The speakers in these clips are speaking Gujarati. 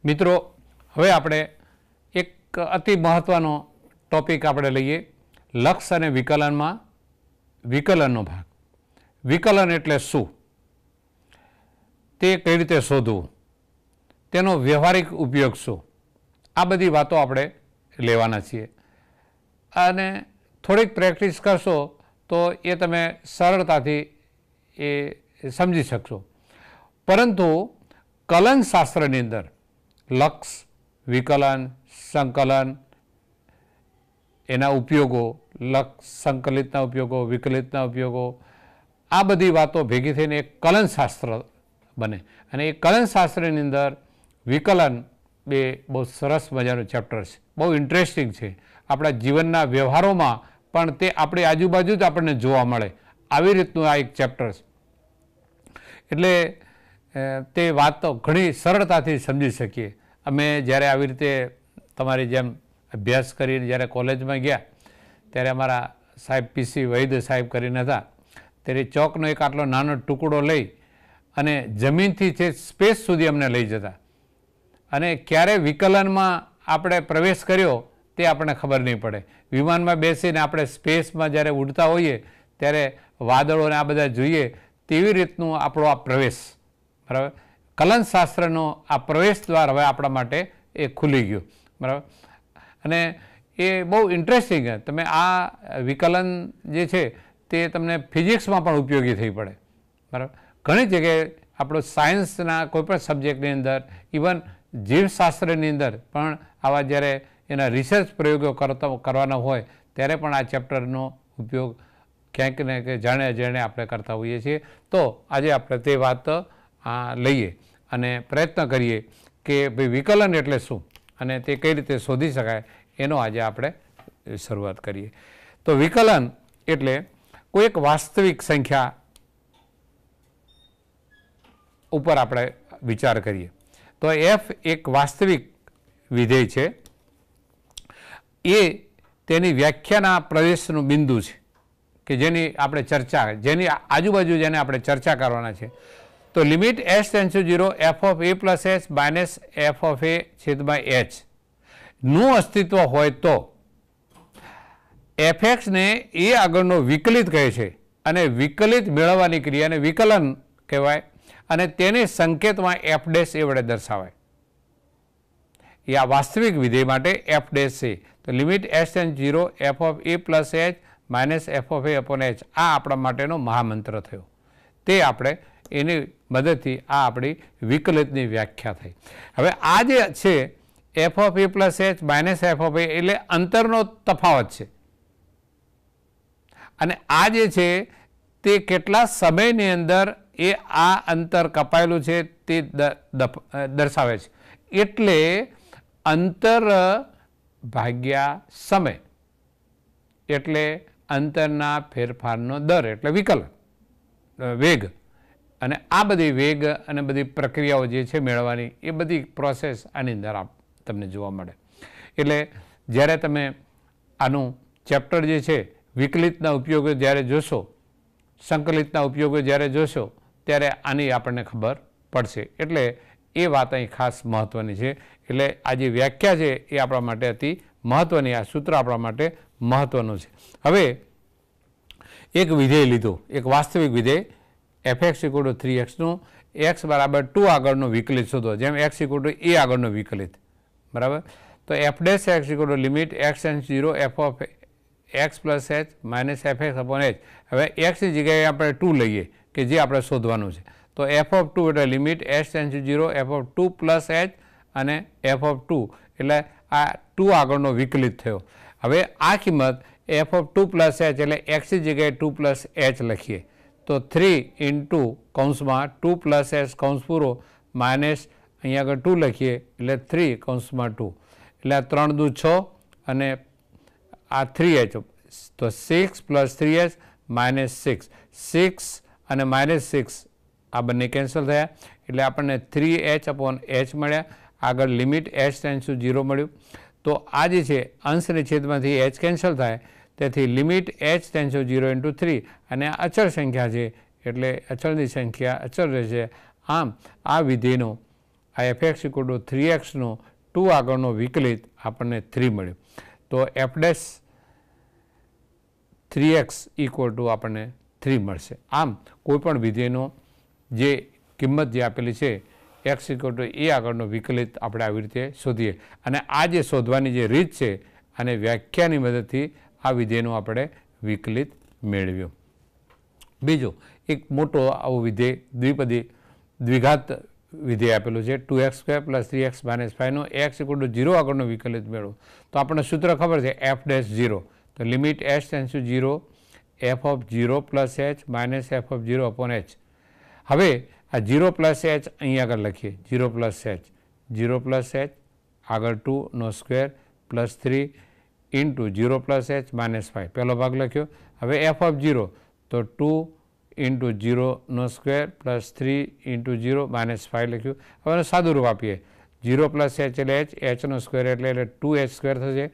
મિત્રો હવે આપણે એક અતિ મહત્વનો ટોપિક આપણે લઈએ લક્ષ અને વિકલનમાં વિકલનનો ભાગ. વિકલન એટલે શું, તે કઈ રીતે શોધવું, તેનો વ્યવહારિક ઉપયોગ શું, આ બધી વાતો આપણે લેવાના છીએ. અને થોડીક પ્રેક્ટિસ કરશો તો એ તમે સરળતાથી એ સમજી શકશો. પરંતુ કલનશાસ્ત્રની અંદર લક્ષ, વિકલન, સંકલન, એના ઉપયોગો, લક્ષ સંકલિતના ઉપયોગો, વિકલિતના ઉપયોગો, આ બધી વાતો ભેગી થઈને એક કલનશાસ્ત્ર બને. અને એ કલનશાસ્ત્રની અંદર વિકલન બે બહુ સરસ મજાનું ચેપ્ટર છે, બહુ ઇન્ટરેસ્ટિંગ છે. આપણા જીવનના વ્યવહારોમાં પણ તે આપણી આજુબાજુ જ આપણને જોવા મળે આવી રીતનું આ એક ચેપ્ટર છે. એટલે તે વાતો ઘણી સરળતાથી સમજી શકીએ. અમે જ્યારે આવી રીતે તમારી જેમ અભ્યાસ કરીને જ્યારે કોલેજમાં ગયા ત્યારે અમારા સાહેબ પીસી વૈદ સાહેબ કરીને હતા, ત્યારે ચોકનો એક આટલો નાનો ટુકડો લઈ અને જમીનથી છે સ્પેસ સુધી અમને લઈ જતા. અને ક્યારે વિકલનમાં આપણે પ્રવેશ કર્યો તે આપણને ખબર નહીં પડે. વિમાનમાં બેસીને આપણે સ્પેસમાં જ્યારે ઉડતા હોઈએ ત્યારે વાદળોને આ બધા જોઈએ તેવી રીતનું આપણો આ પ્રવેશ, બરાબર, કલનશાસ્ત્રનો આ પ્રવેશ દ્વાર હવે આપણા માટે એ ખુલી ગયો, બરાબર. અને એ બહુ ઇન્ટરેસ્ટિંગ છે. તમે આ વિકલન જે છે તે તમને ફિઝિક્સમાં પણ ઉપયોગી થઈ પડે, બરાબર. ઘણી જગ્યાએ આપણો સાયન્સના કોઈપણ સબ્જેક્ટની અંદર, ઇવન જીવશાસ્ત્રની અંદર પણ આવા જ્યારે એના રિસર્ચ પ્રયોગો કરવાના હોય ત્યારે પણ આ ચેપ્ટરનો ઉપયોગ ક્યાંક ને ક્યાંક જાણે અજાણે આપણે કરતા હોઈએ છીએ. તો આજે આપણે તે વાત લઈએ અને પ્રયત્ન કરીએ કે ભાઈ વિકલન એટલે શું અને તે કઈ રીતે શોધી શકાય, એનો આજે આપણે શરૂઆત કરીએ. તો વિકલન એટલે કોઈ એક વાસ્તવિક સંખ્યા ઉપર આપણે વિચાર કરીએ તો એફ એક વાસ્તવિક વિધેય છે. એ તેની વ્યાખ્યાના પ્રવેશનું બિંદુ છે કે જેની આપણે ચર્ચા, જેની આજુબાજુ જેને આપણે ચર્ચા કરવાના છે. તો limit S tends to 0 F of A plus H minus F of A છેદમાં એચ નું અસ્તિત્વ હોય તો એફએક્સને એ આગળનો વિકલિત કહે છે અને વિકલિત મેળવવાની ક્રિયાને વિકલન કહેવાય અને તેને સંકેતમાં એફ ડેશ એ વડે દર્શાવાય. એ આ વાસ્તવિક વિધેય માટે એફ ડેશ છે. તો limit S tends to 0 F of A plus H minus F of A upon H આ આપણા માટેનો મહામંત્ર થયો. તે આપણે એની મદદથી આ આપણી વિકલિતની વ્યાખ્યા થઈ. હવે આ જે છે F of A plus H minus F of A એટલે અંતરનો તફાવત છે. અને આ જે છે તે કેટલા સમયની અંદર એ આ અંતર કપાયેલું છે તે દર્શાવે છે. એટલે અંતર ભાગ્યા સમય એટલે અંતરના ફેરફારનો દર એટલે વિકલન, વેગ. અને આ બધી વેગ અને બધી પ્રક્રિયાઓ જે છે મેળવવાની એ બધી પ્રોસેસ આની અંદર તમને જોવા મળે. એટલે જ્યારે તમે આનું ચેપ્ટર જે છે વિકલિતના ઉપયોગો જ્યારે જોશો, સંકલિતના ઉપયોગો જ્યારે જોશો ત્યારે આની આપણને ખબર પડશે. એટલે એ વાત અહીં ખાસ મહત્ત્વની છે. એટલે આ જે વ્યાખ્યા છે એ આપણા માટે અતિ મહત્ત્વની, આ સૂત્ર આપણા માટે મહત્ત્વનું છે. હવે એક વિધેય લીધું, એક વાસ્તવિક વિધેય F X equal two 3x x બરાબર 2 આગળનો વિકલિત શોધો, જેમ એક્સ ઇક્વલ ટુ એ આગળનો વિકલિત, બરાબર. તો F dash x equal two limit x tends to 0 F of x plus H minus F x upon H. હવે એક્સની જગ્યાએ આપણે 2 લઈએ કે જે આપણે શોધવાનું છે. તો એફ ઓફ 2 એટલે limit H tends to 0 F of 2 plus h અને એફ ઓફ 2 એટલે આ 2 આગળનો વિકલિત થયો. હવે આ કિંમત એફ ઓફ 2 પ્લસ એચ એટલે એક્સની જગ્યાએ 2 પ્લસ એચ લખીએ તો 3 ઇન્ટુ કૌંસમાં 2 પ્લસ એચ કૌંસ પૂરો માઇનસ અહીંયા આગળ 2 લખીએ એટલે 3 કૌંસમાં 2 એટલે આ 3 દુ 6 અને આ 3h તો 6 પ્લસ 3h માઇનસ 6 અને માઇનસ 6 આ બંને કેન્સલ થયા એટલે આપણને 3h અપોન h મળ્યા. આગળ લિમિટ h ટેન્ડ્સ ટુ 0 મળ્યું. તો આ જે છે અંશની છેદમાંથી h કેન્સલ થાય તેથી limit h tends to 0 into 3 અને આ અચળ સંખ્યા છે એટલે અચળની સંખ્યા અચળ રહેશે. આમ આ વિધેયનો આ એફએક્સ ઇક્વલ ટુ 3x નો 2 આગળનો વિકલિત આપણને 3 મળ્યું. તો F dash 3x equal to આપણને 3 મળશે. આમ કોઈપણ વિધેયનો જે કિંમત જે આપેલી છે x ઇક્વલ ટુ એ આગળનો વિકલિત આપણે આવી રીતે શોધીએ. અને આ જે શોધવાની જે રીત છે અને વ્યાખ્યાની મદદથી આ વિધેયનું આપણે વિકલિત મેળવ્યું. બીજું એક મોટો આવું વિધેય દ્વિઘાત વિધેય આપેલું છે 2x² + 3x - 5નો x equal to 0 આગળનો વિકલિત મેળવો. તો આપણને સૂત્ર ખબર છે f ડેશ 0. તો limit h tends to 0 f of 0 plus h minus f of 0 upon h. હવે આ 0 પ્લસ h અહીં આગળ લખીએ 0 પ્લસ h 0 પ્લસ h આગળ 2નો square plus 3 into 0 plus h minus 5 પહેલો ભાગ લખ્યો. હવે f ઓફ 0 તો 2 ઇન્ટુ 0નો સ્ક્વેર પ્લસ 3 ઇન્ટુ 0 માઇનસ 5 લખ્યું. હવે સાદું રૂપ આપીએ 0 પ્લસ h એટલે hનો સ્ક્વેર એટલે 2h સ્ક્વેર થશે.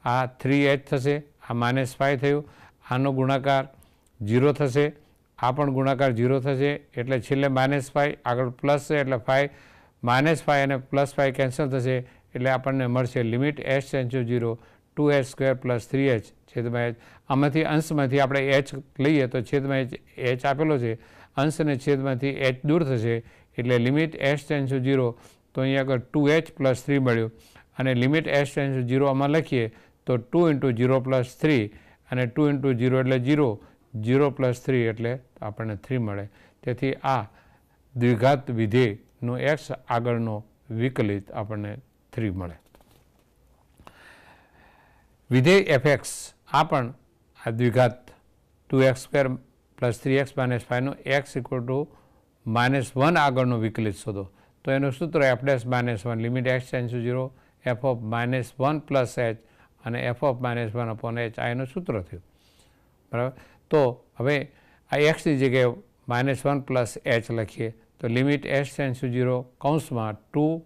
આ 3h થશે. આ માઇનસ 5 થયું. આનો ગુણાકાર 0 થશે. આ પણ ગુણાકાર 0 થશે એટલે છેલ્લે માઇનસ 5 આગળ પ્લસ છે એટલે 5 માઇનસ 5 અને પ્લસ 5 કેન્સલ થશે એટલે આપણને મળશે limit h tends to 0 2h square plus 3h છેદમાં h. આમાંથી અંશમાંથી આપણે h લઈએ તો છેદમાં h આપેલો છે. અંશ અને છેદમાંથી h દૂર થશે એટલે લિમિટ h ટેન્ડ્સ ટુ 0 તો અહીં આગળ 2h પ્લસ 3 મળ્યું. અને લિમિટ h ટેન્ડ્સ ટુ 0 આમાં લખીએ તો 2 ઇન્ટુ 0 પ્લસ 3 અને 2 ઇન્ટુ 0 એટલે 0 0 પ્લસ 3 એટલે આપણને 3 મળે. તેથી આ દ્વિઘાત વિધેયનો x આગળનો વિકલિત આપણને 3 મળે. વિધેય fx આ પણ આ દ્વિઘાત 2x² + 3x - 5નો x equal to -1 આગળનો વિકલિત શોધો. તો એનું સૂત્ર f dash -1 limit x tends to 0 f of -1 plus h અને f ઓફ -1 અપોન h આ એનું સૂત્ર થયું. બરાબર. તો હવે આ xની જગ્યાએ -1 પ્લસ h લખીએ તો લિમિટ h ટેન્ડ્સ ટુ 0 કૌંસમાં 2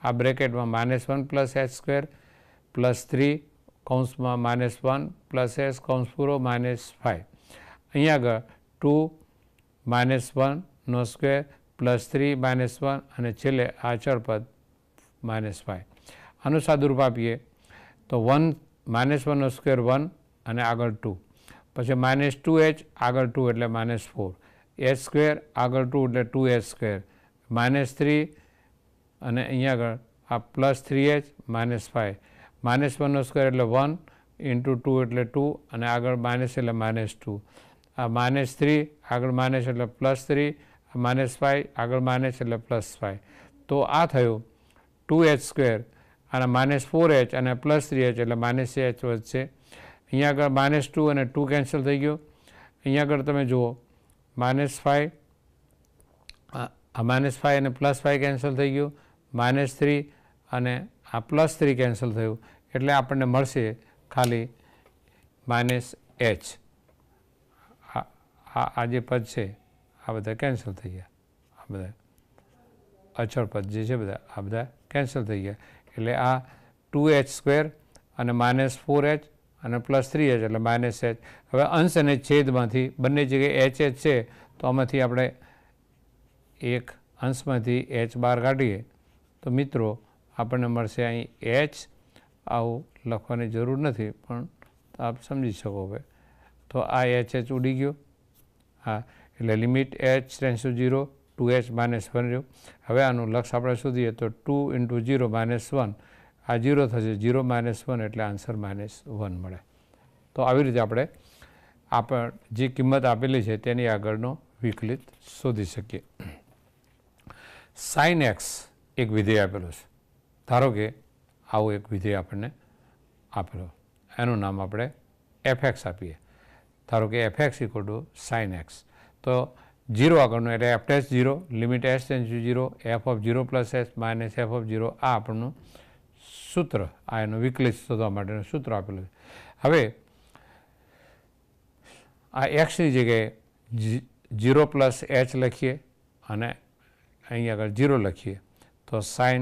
આ બ્રેકેટમાં -1 પ્લસ h સ્ક્વેર પ્લસ 3 કૌંસમાં -1 પ્લસ h કૌંસ પૂરો -5. અહીંયા આગળ 2 -1નો સ્ક્વેર પ્લસ 3 -1 અને છેલ્લે આ અચળ પદ -5. આનું સાદુરૂપ આપીએ તો 1 -1નો સ્ક્વેર 1 અને આગળ 2 પછી -2h આગળ 2 એટલે -4 h સ્ક્વેર આગળ 2 એટલે 2h સ્ક્વેર -3 અને અહીંયા આગળ આ પ્લસ 3h -5 -1નો સ્ક્વેર એટલે 1 ઇન્ટુ 2 એટલે 2 અને આગળ માઇનસ એટલે -2 આ -3 આગળ માઇનસ એટલે +3 -5 આગળ માઇનસ એટલે +5. તો આ થયું 2h સ્ક્વેર અને -4h અને +3h એટલે -h વધશે. અહીંયા આગળ -2 અને 2 કેન્સલ થઈ ગયો. અહીંયા આગળ તમે જુઓ -5 આ -5 અને +5 કેન્સલ થઈ ગયું. -3 અને આ +3 કેન્સલ થયું એટલે આપણને મળશે ખાલી -h. આ જે પદ છે આ બધા કેન્સલ થઈ ગયા. આ બધા અચળ પદ જે છે બધા આ બધા કેન્સલ થઈ ગયા એટલે આ 2h સ્ક્વેર અને -4h અને +3h એટલે -h. હવે અંશ અને છેદમાંથી બંને જગ્યાએ h છે તો આમાંથી આપણે એક અંશમાંથી h બહાર કાઢીએ તો મિત્રો આપણને મળશે અહીં h. આવું લખવાની જરૂર નથી પણ આપ સમજી શકો. હવે તો આ h ઉડી ગયો. હા એટલે limit h tends to 0 2h -1 રહ્યું. હવે આનું લક્ષ આપણે શોધીએ તો 2 ઇન્ટુ 0 -1 આ 0 થશે 0 -1 એટલે આન્સર -1 મળે. તો આવી રીતે આપણે જે કિંમત આપેલી છે તેની આગળનો વિકલિત શોધી શકીએ. sin x એક વિધેય આપેલું છે. ધારો કે આવું એક વિધેય આપણને આપેલો એનું નામ આપણે fx આપીએ. ધારો કે fx equal two sin x. તો 0 આગળનું એટલે f dash 0 limit h tends to 0 f of 0 plus h minus f of 0 આ આપણનું સૂત્ર આ એનું વિકલિત શોધવા માટેનું સૂત્ર આપેલું છે. હવે આ એક્સની જગ્યાએ 0 પ્લસ h લખીએ અને અહીં આગળ 0 લખીએ તો સાઇન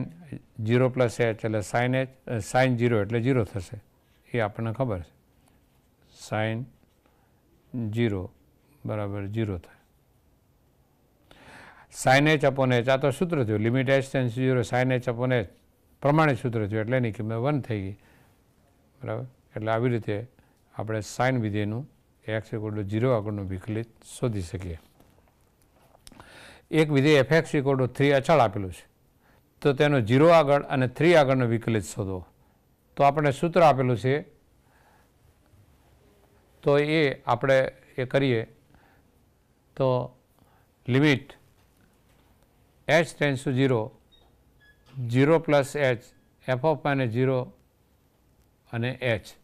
0 પ્લસ h એટલે સાઇન h સાઇન 0 એટલે 0 થશે એ આપણને ખબર છે. સાઇન 0 બરાબર 0 થાય. સાઇન એચ અપોન એચ, આ તો સૂત્ર થયું limit H tends to 0 sine H upon h પ્રમાણિત સૂત્ર થયું એટલે એની કિંમત 1 થઈ ગઈ, બરાબર. એટલે આવી રીતે આપણે સાઇન વિધેયનું x = 0 આગળનું વિકલિત શોધી શકીએ. એક વિધેય fx = 3 અચળ આપેલું છે, તો તેનો 0 આગળ અને 3 આગળનો વિકલિત શોધો. તો આપણે સૂત્ર આપેલું છે, તો એ આપણે એ કરીએ તો limit h tense to 0 0 plus h f of -0 અને h.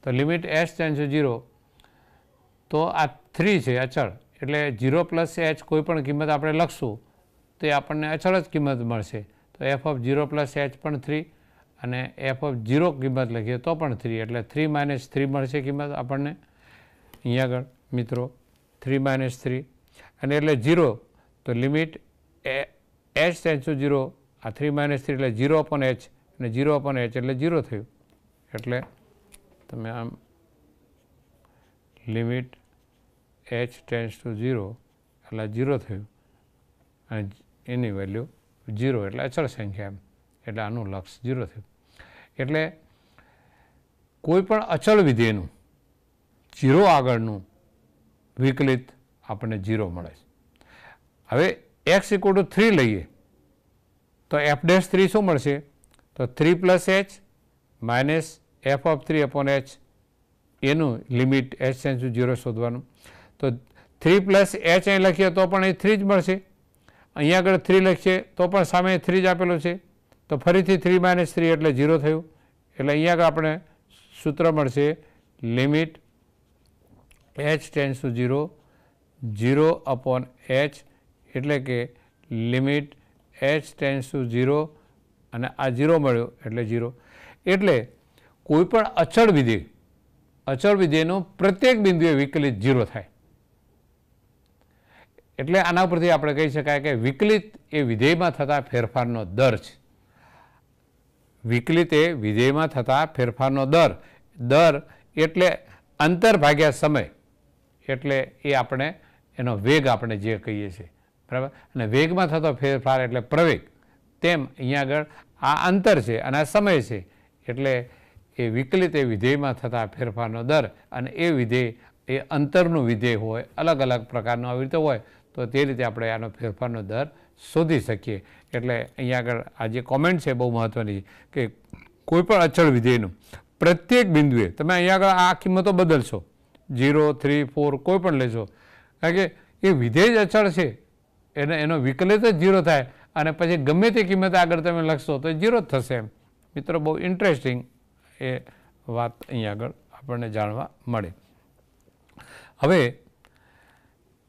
તો લિમિટ h ટેન્સ ટુ 0, તો આ 3 છે અચળ, એટલે 0 પ્લસ h કોઈ પણ કિંમત આપણે લખશું તો આપણને અચળ જ કિંમત મળશે. તો f ઓફ 0 પ્લસ h પણ 3 અને f ઓફ 0 કિંમત લખીએ તો પણ 3, એટલે 3 - 3 મળશે કિંમત આપણને અહીંયા આગળ મિત્રો, 3 - 3 અને એટલે 0. તો લિમિટ h ટેન્સ ટુ 0, આ 3 - 3 એટલે 0 અપોન h અને 0 અપોન h એટલે 0 થયું. એટલે તમે આમ લિમિટ h ટેન્સ ટુ 0 એટલે 0 થયું અને એની વેલ્યુ 0 એટલે અચળ સંખ્યા એમ, એટલે આનું લક્ષ 0 થયું. એટલે કોઈ પણ અચળ વિધેયનું 0 આગળનું વિકલિત આપણને 0 મળે છે. હવે x = 3 લઈએ તો f'3 શું મળશે? તો 3 plus h minus f of 3 upon h, એનું લિમિટ h ટેન્સ ટુ 0 શોધવાનું. તો 3 પ્લસ h અહીં લખીએ તો પણ અહીં 3 જ મળશે, અહીંયા આગળ 3 લખીએ તો પણ સામે 3 જ આપેલું છે, તો ફરીથી 3 - 3 એટલે 0 થયું. એટલે અહીંયા આગળ આપણે સૂત્ર મળશે limit h tense to 0 0 upon h, એટલે કે લિમિટ h ટેન્સ ટુ 0 અને આ 0 મળ્યો એટલે 0. એટલે કોઈ પણ અચળ વિધેયનો પ્રત્યેક બિંદુએ વિકલિત 0 થાય. એટલે આના પરથી આપણે કહી શકાય કે વિકલિત એ વિધેયમાં થતા ફેરફારનો દર છે. વિકલિત એ વિધેયમાં થતા ફેરફારનો દર એટલે અંતર ભાગ્યા સમય, એટલે એ આપણે એનો વેગ આપણે જે કહીએ છીએ, બરાબર. અને વેગમાં થતો ફેરફાર એટલે પ્રવેગ. તેમ અહીંયા આગળ આ અંતર છે અને આ સમય છે, એટલે એ વિકલિત એ વિધેયમાં થતા ફેરફારનો દર, અને એ વિધેય એ અંતરનું વિધેય હોય, અલગ અલગ પ્રકારનું આવી રીતે હોય, તો તે રીતે આપણે આનો ફેરફારનો દર શોધી શકીએ. એટલે અહીંયા આગળ આ જે કોમેન્ટ છે બહુ મહત્ત્વની છે કે કોઈ પણ અચળ વિધેયનું પ્રત્યેક બિંદુએ તમે અહીંયા આગળ આ કિંમતો બદલશો, 0, 3, 4 કોઈ પણ લેશો, કારણ કે એ વિધેય જ અચળ છે, એનો વિકલિત જ 0 થાય અને પછી ગમે તે કિંમત આગળ તમે લખશો તો 0 જ થશે. એમ મિત્રો, બહુ ઇન્ટરેસ્ટિંગ એ વાત અહીંયા આગળ આપણને જાણવા મળે. હવે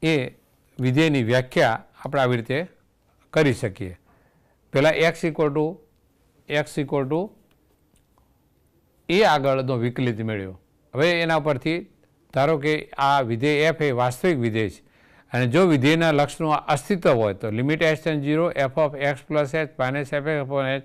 એ વિધેયની વ્યાખ્યા આપણે આવી રીતે કરી શકીએ. પહેલાં x = a આગળનો વિકલિત મેળવ્યો. હવે એના પરથી ધારો કે આ વિધેય f એ વાસ્તવિક વિધેય છે અને જો વિધેયના લક્ષનું અસ્તિત્વ હોય તો limit h tends 0 f of x plus h minus fx upon h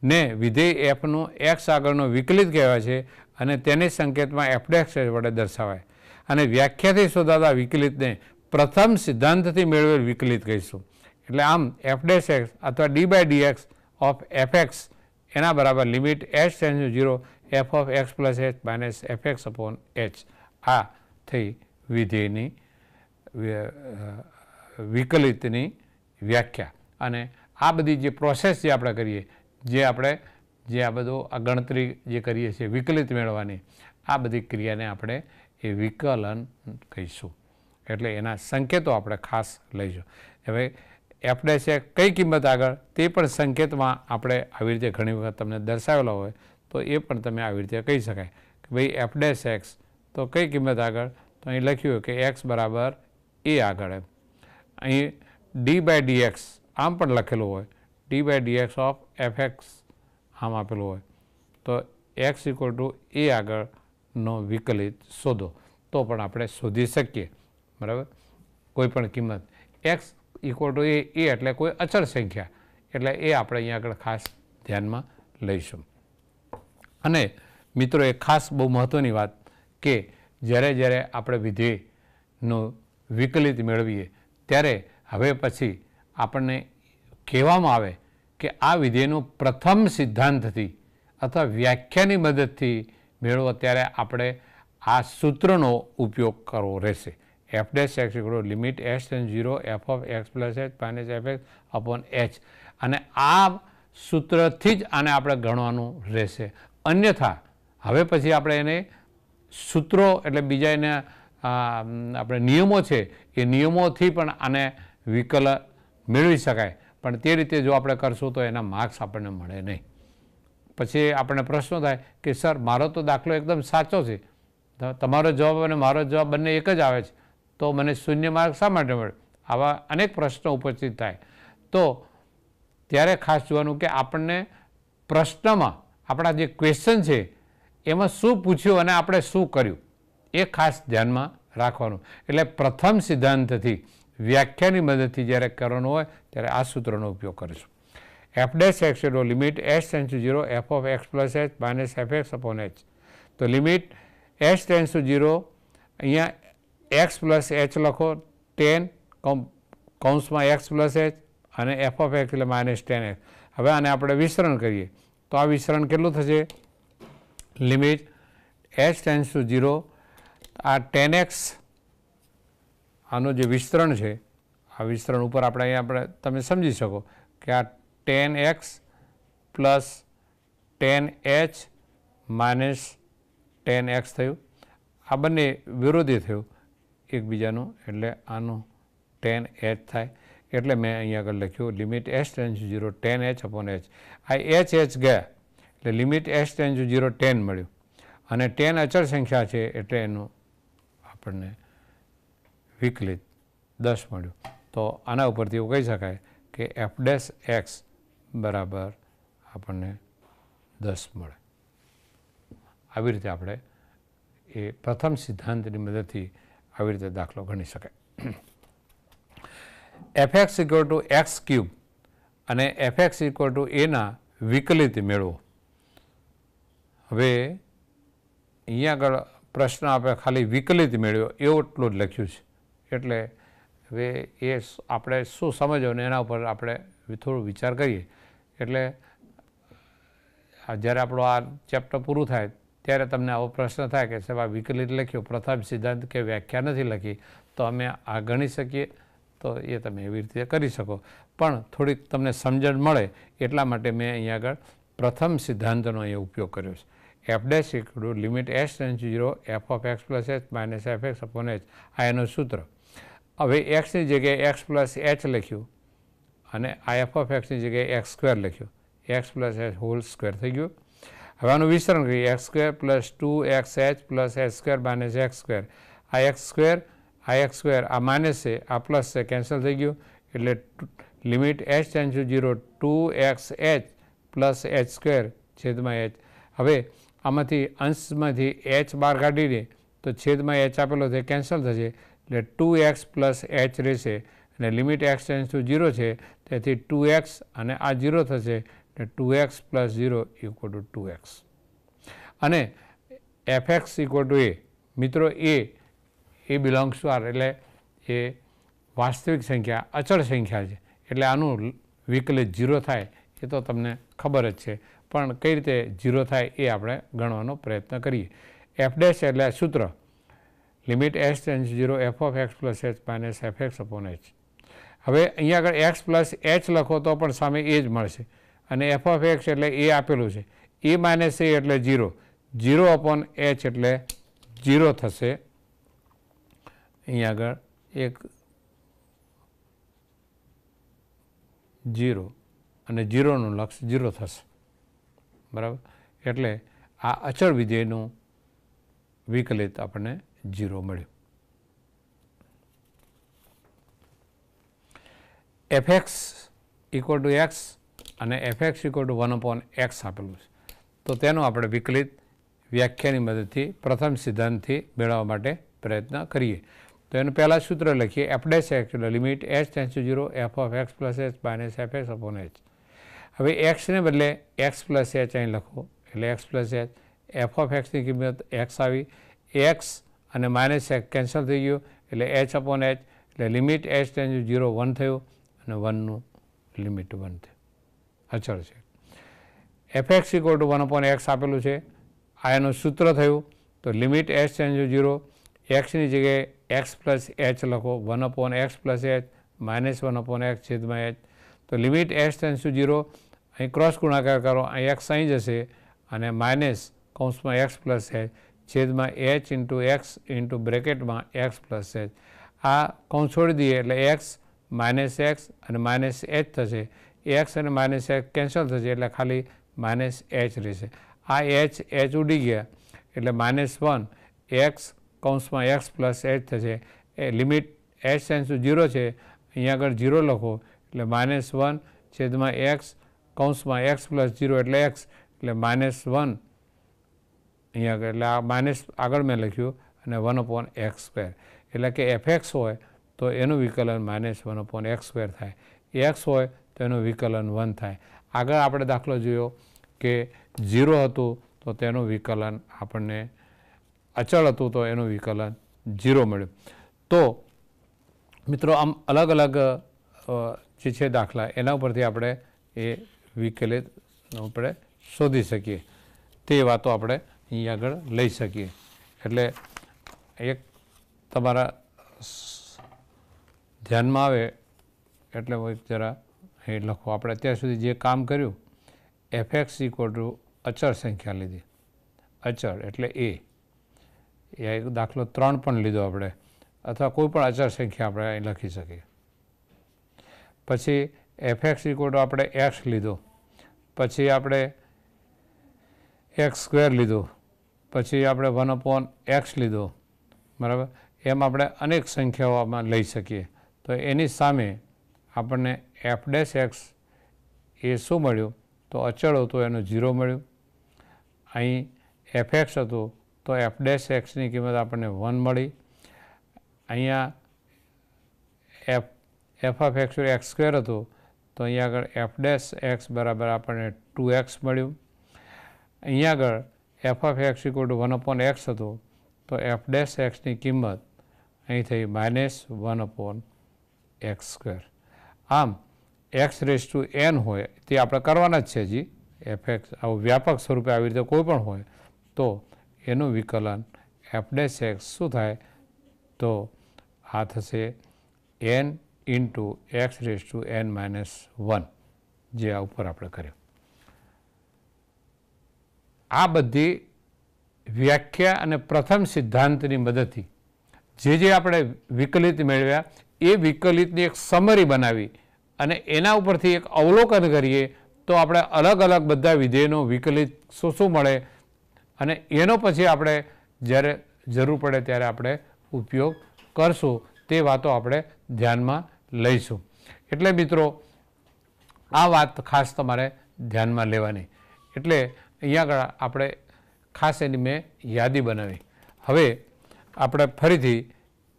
ને વિધેય fનું x આગળનો વિકલિત કહેવાય છે અને તેને સંકેતમાં f' વડે દર્શાવાય. અને વ્યાખ્યાથી શોધાતા વિકલિતને પ્રથમ સિદ્ધાંતથી મેળવેલ વિકલિત કહીશું. એટલે આમ f' અથવા d/dx ઓફ fx એના બરાબર limit h tense to 0 f of x plus h minus fx upon h. આ થઈ વિધેયની વિકલિતની વ્યાખ્યા. અને આ બધી જે પ્રોસેસ જે આપણે કરીએ, જે આ બધું આ ગણતરી જે કરીએ છીએ વિકલિત મેળવવાની, આ બધી ક્રિયાને આપણે એ વિકલન કહીશું. એટલે એના સંકેતો આપણે ખાસ લઈશું. હવે f' કઈ કિંમત આગળ તે પણ સંકેતમાં આપણે આવી રીતે ઘણી વખત તમને દર્શાવેલો હોય તો એ પણ તમે આવી રીતે કહી શકાય કે ભાઈ f' તો કઈ કિંમત આગળ, તો અહીં લખ્યું કે x બરાબર a આગળ. એમ અહીં d/dx આમ પણ લખેલું હોય, d/dx ઓફ fx આમ આપેલું હોય, તો x = a આગળનો વિકલિત શોધો તો પણ આપણે શોધી શકીએ, બરાબર. કોઈ પણ કિંમત x = a એટલે કોઈ અચળ સંખ્યા, એટલે એ આપણે અહીંયા આગળ ખાસ ધ્યાનમાં લઈશું. અને મિત્રો, એ ખાસ બહુ મહત્ત્વની વાત કે જ્યારે આપણે વિધેયનું વિકલિત મેળવીએ ત્યારે હવે પછી આપણને કહેવામાં આવે કે આ વિધેયનું પ્રથમ સિદ્ધાંતથી અથવા વ્યાખ્યાની મદદથી મેળવો ત્યારે આપણે આ સૂત્રનો ઉપયોગ કરવો રહેશે. F dash x equal limit s tend 0 F of x plus H minus F x upon H. અને આ સૂત્રથી જ આને આપણે ગણવાનું રહેશે. અન્યથા હવે પછી આપણે એને સૂત્રો એટલે બીજા એના આપણે નિયમો છે એ નિયમોથી પણ આને વિકલ મેળવી શકાય, પણ તે રીતે જો આપણે કરશું તો એના માર્ક્સ આપણને મળે નહીં. પછી આપણને પ્રશ્નો થાય કે સર મારો તો દાખલો એકદમ સાચો છે, તમારો જવાબ અને મારો જવાબ બંને એક જ આવે છે, તો મને 0 માર્ક શા માટે મળે? આવા અનેક પ્રશ્નો ઉપસ્થિત થાય. તો ત્યારે ખાસ જોવાનું કે આપણને પ્રશ્નમાં આપણા જે ક્વેશ્ચન છે એમાં શું પૂછ્યું અને આપણે શું કર્યું એ ખાસ ધ્યાનમાં રાખવાનું. એટલે પ્રથમ સિદ્ધાંતથી વ્યાખ્યાની મદદથી જ્યારે કરવાનું હોય ત્યારે આ સૂત્રનો ઉપયોગ કરીશું. એફ ડેશ એક્સ એટલે limit s tense to 0 F of x plus H minus F x upon H. તો લિમિટ એસ ટેન્સ ટુ 0 અહીંયા એક્સ પ્લસ એચ લખો, 10 કૌંસમાં એક્સ પ્લસ એચ અને એફ ઓફ એક્સ એટલે માઇનસ 10x. હવે આને આપણે વિસ્તરણ કરીએ તો આ વિસ્તરણ કેટલું થશે? લિમિટ એચ ટેન્સ ટુ 0 આ 10x આનું જે વિસ્તરણ છે આ વિસ્તરણ ઉપર આપણે અહીંયા તમે સમજી શકો કે આ 10x plus 10h minus 10x થયું. આ બંને વિરોધી થયું એકબીજાનું, એટલે આનું 10h થાય. એટલે મેં અહીંયા આગળ લખ્યું limit s tense to 0 10h upon H. આ એચ ગયા એટલે લિમિટ એસ ટેન્સ ટુ 0 10 મળ્યું, અને 10 અચળ સંખ્યા છે એટલે એનું આપણને વિકલિત 10 મળ્યું. તો આના ઉપરથી એવું કહી શકાય કે એફ ડેશ એક્સ બરાબર આપણને 10 મળે. આવી રીતે આપણે એ પ્રથમ સિદ્ધાંતની મદદથી આવી રીતે દાખલો ગણી શકાય. F X equal to x cube અને એફ એક્સ ઇક્વલ ટુ એના વિકલિત મેળવો. હવે અહીંયા આગળ પ્રશ્ન આપણે ખાલી વિકલિત મેળવ્યો એવું એટલું જ લખ્યું છે, એટલે હવે એ આપણે શું સમજવું ને એના ઉપર આપણે થોડું વિચાર કરીએ. એટલે જ્યારે આપણું આ ચેપ્ટર પૂરું થાય ત્યારે તમને આવો પ્રશ્ન થાય કે સાહેબ આ વિકલિત લખ્યું, પ્રથમ સિદ્ધાંત કે વ્યાખ્યા નથી લખી, તો અમે આ ગણી શકીએ? તો એ તમે એવી રીતે કરી શકો, પણ થોડીક તમને સમજણ મળે એટલા માટે મેં અહીંયા આગળ પ્રથમ સિદ્ધાંતનો અહીંયા ઉપયોગ કર્યો છે. F dash equal to limit s tense to 0 F of x plus H minus F x upon H. આ એનું સૂત્ર. હવે એક્સની જગ્યાએ એક્સ પ્લસ એચ લખ્યું અને આ એફ ઓફ એક્સની જગ્યાએ એક્સ સ્ક્વેર લખ્યું, x plus H whole square થઈ ગયું. હવે આનું વિસ્તરણ કરીએ, x square plus 2xh plus H square minus x square. આ એક્સ સ્ક્વેર આ માઇનસ છે, આ પ્લસ છે, કેન્સલ થઈ ગયું. એટલે limit H tends to 0 2xh plus H square છેદમાં એચ. હવે આમાંથી અંશમાંથી એચ બહાર કાઢી દે તો છેદમાં એચ આપેલો છે કેન્સલ થશે, એટલે 2x પ્લસ એચ રહેશે. અને લિમિટ એક્સ ટેન્સ ટુ 0 છે તેથી 2x અને આ 0 થશે, એટલે 2x plus 0 equal to 2x. અને એફ એક્સ ઇક્વલ ટુ એ. મિત્રો એ બિલોંગ્સ ટુ આર, એટલે એ વાસ્તવિક સંખ્યા અચળ સંખ્યા છે, એટલે આનું વિકલિત 0 થાય એ તો તમને ખબર જ છે, પણ કઈ રીતે 0 થાય એ આપણે ગણવાનો પ્રયત્ન કરીએ. એફ ડેશ એટલે સૂત્ર limit s tends 0 F of x plus H minus F x upon H. હવે અહીંયા આગળ એક્સ પ્લસ એચ લખો તો પણ સામે એ જ મળશે, અને એફ ઓફ એક્સ એટલે એ આપેલું છે, એ માઇનસ એ એટલે 0 અપોન એચ એટલે 0 થશે. અહીંયા આગળ એક 0 અને 0નું લક્ષ 0 થશે, બરાબર. એટલે આ અચળ વિધેયનું વિકલિત આપણને 0 મળ્યું. F X equal to X અને F X equal to 1 upon X આપેલું છે, તો તેનું આપણે વિકલિત વ્યાખ્યાની મદદથી પ્રથમ સિદ્ધાંતથી મેળવવા માટે પ્રયત્ન કરીએ. તો એનું પહેલાં સૂત્ર લખીએ એફ ડેશ એક્સ એટલે limit H tends to 0 F of x plus H minus F x upon H. હવે એક્સને બદલે એક્સ પ્લસ એચ અહીં લખો, એટલે X plus H. F of એક્સની કિંમત એક્સ આવી, એક્સ અને માઇનસ એક્સ કેન્સલ થઈ ગયું, એટલે એચ અપોન એચ. એટલે લિમિટ એચ ટેન્સ ટુ 0 1 થયું, અને 1નું લિમિટ 1 છે, અચળ છે. fx = 1/x આપેલું છે. આ એનું સૂત્ર થયું. તો લિમિટ h → 0, એક્સની જગ્યાએ x + h લખો, 1/x + h -1/x છેદમાં h. તો લિમિટ h → 0, અહીં ક્રોસ ગુણાકાર કરો, અહીં x અહીં જશે અને માઇનસ કૌંસમાં x + h છેદમાં h × x × બ્રેકેટમાં x + h. આ કૌંસ છોડી દઈએ એટલે x -x અને -h થશે. x અને -h કેન્સલ થશે એટલે ખાલી -h રહેશે. આ h ઉડી ગયા એટલે -1 x કૌંસમાં x + h થશે. એ લિમિટ h → 0 છે, અહીંયા આગળ 0 લખો એટલે -1 છેદમાં x કૌંસમાં x + 0 એટલે x એટલે -1 અહીંયા આગળ, એટલે આ માઇનસ આગળ મેં લખ્યું અને 1/x². એટલે કે fx હોય તો એનું વિકલન -1/x² થાય, x હોય તો એનું વિકલન 1 થાય. આગળ આપણે દાખલો જોયો કે 0 હતું તો તેનું વિકલન આપણને અચળ હતું તો એનું વિકલન 0 મળ્યું. તો મિત્રો આમ અલગ અલગ જે છે દાખલા એના ઉપરથી આપણે એ વિકલિત આપણે શોધી શકીએ, તે વાતો આપણે અહીં આગળ લઈ શકીએ. એટલે એક તમારા ધ્યાનમાં આવે એટલે જરા અહીં લખો. આપણે અત્યાર સુધી જે કામ કર્યું, fx = અચળ સંખ્યા લીધી, અચળ એટલે એ એક દાખલો 3 પણ લીધો આપણે, અથવા કોઈ પણ અચળ સંખ્યા આપણે અહીં લખી શકીએ. પછી fx = આપણે x લીધો, પછી આપણે x² લીધો, પછી આપણે 1/x લીધો, બરાબર. એમ આપણે અનેક સંખ્યાઓમાં લઈ શકીએ. તો એની સામે આપણને f' એ શું મળ્યું? તો અચળ હતું એનું 0 મળ્યું. અહીં fx હતું તો f'ની કિંમત આપણને 1 મળી. અહીંયા f(x) x² હતું તો અહીંયા આગળ f' બરાબર આપણને 2x મળ્યું. અહીંયા આગળ fx = 1/x હતું તો f'ની કિંમત અહીં થઈ -1/x². આમ x⁻n હોય તે આપણે કરવાના જ છે. હજી fx આવું વ્યાપક સ્વરૂપે આવી રીતે કોઈ પણ હોય તો એનું વિકલન f' શું થાય? તો આ થશે n × x⁻n-1, જે આ ઉપર આપણે કર્યું. આ બધી વ્યાખ્યા અને પ્રથમ સિદ્ધાંતની મદદથી જે આપણે વિકલિત મેળવ્યા એ વિકલિતની એક સમરી બનાવી અને એના ઉપરથી એક અવલોકન કરીએ તો આપણે અલગ અલગ બધા વિધેયનો વિકલિત શું મળે અને એનો પછી આપણે જ્યારે જરૂર પડે ત્યારે આપણે ઉપયોગ કરશું, તે વાતો આપણે ધ્યાનમાં લઈશું. એટલે મિત્રો આ વાત ખાસ તમારે ધ્યાનમાં લેવાની. એટલે અહીંયા આગળ આપણે ખાસ એની મેં યાદી બનાવી. હવે આપણે ફરીથી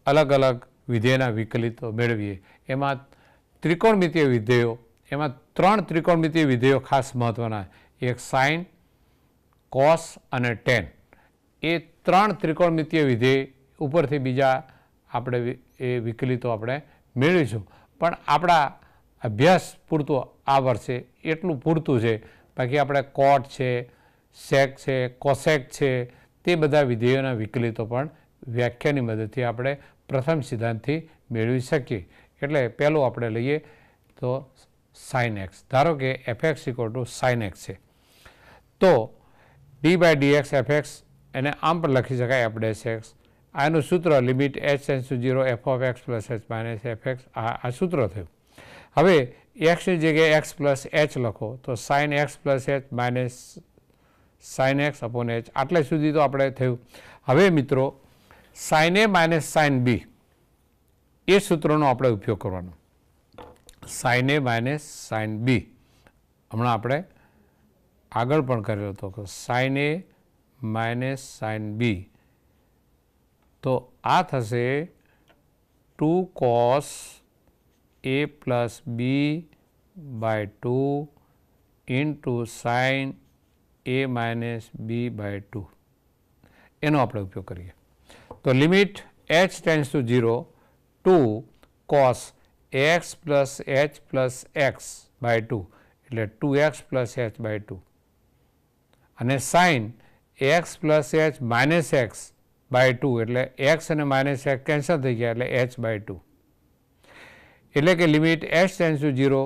અલગ અલગ વિધેયના વિકલિતો મેળવીએ. એમાં ત્રિકોણમિતીય વિધેયો, એમાં 3 ત્રિકોણમિતીય વિધેયો ખાસ મહત્ત્વના, એક સાઇન, કોસ અને ટેન. એ 3 ત્રિકોણમિતીય વિધેય ઉપરથી બીજા આપણે એ વિકલિતો આપણે મેળવીશું. પણ આપણા અભ્યાસ પૂરતું આ વર્ષે એટલું પૂરતું છે. બાકી આપણે કોટ છે, સેક છે, કોસેક છે, તે બધા વિધેયોના વિકલિતો પણ વ્યાખ્યાની મદદથી આપણે પ્રથમ સિદ્ધાંતથી મેળવી શકીએ. એટલે પહેલું આપણે લઈએ તો સાઇન x. ધારો કે fx = sin x છે તો d/dx fx એને આમ પણ લખી શકાય f'(x). આનું સૂત્ર limit h → 0 f(x + h - fx) આ સૂત્ર થયું. હવે xની જગ્યાએ x + h લખો તો sin x + h sin x/h. આટલે સુધી તો આપણે થયું. હવે મિત્રો sin a - sin b એ સૂત્રનો આપણે ઉપયોગ કરવાનો. sin a - sin b હમણાં આપણે આગળ પણ કરેલો હતો કે sin a - sin b, તો આ થશે 2 cos a + b/2 × sin a - b/2. એનો આપણે ઉપયોગ કરીએ. તો limit h → 0 2 cos x plus h plus x by 2 એટલે 2x પ્લસ એચ બાય 2 અને sine x plus H minus x by 2 એટલે એક્સ અને માઇનસ એક્સ કેન્સલ થઈ ગયા એટલે એચ બાય 2 એટલે કે લિમિટ એચ ટેન્સ ટુ 0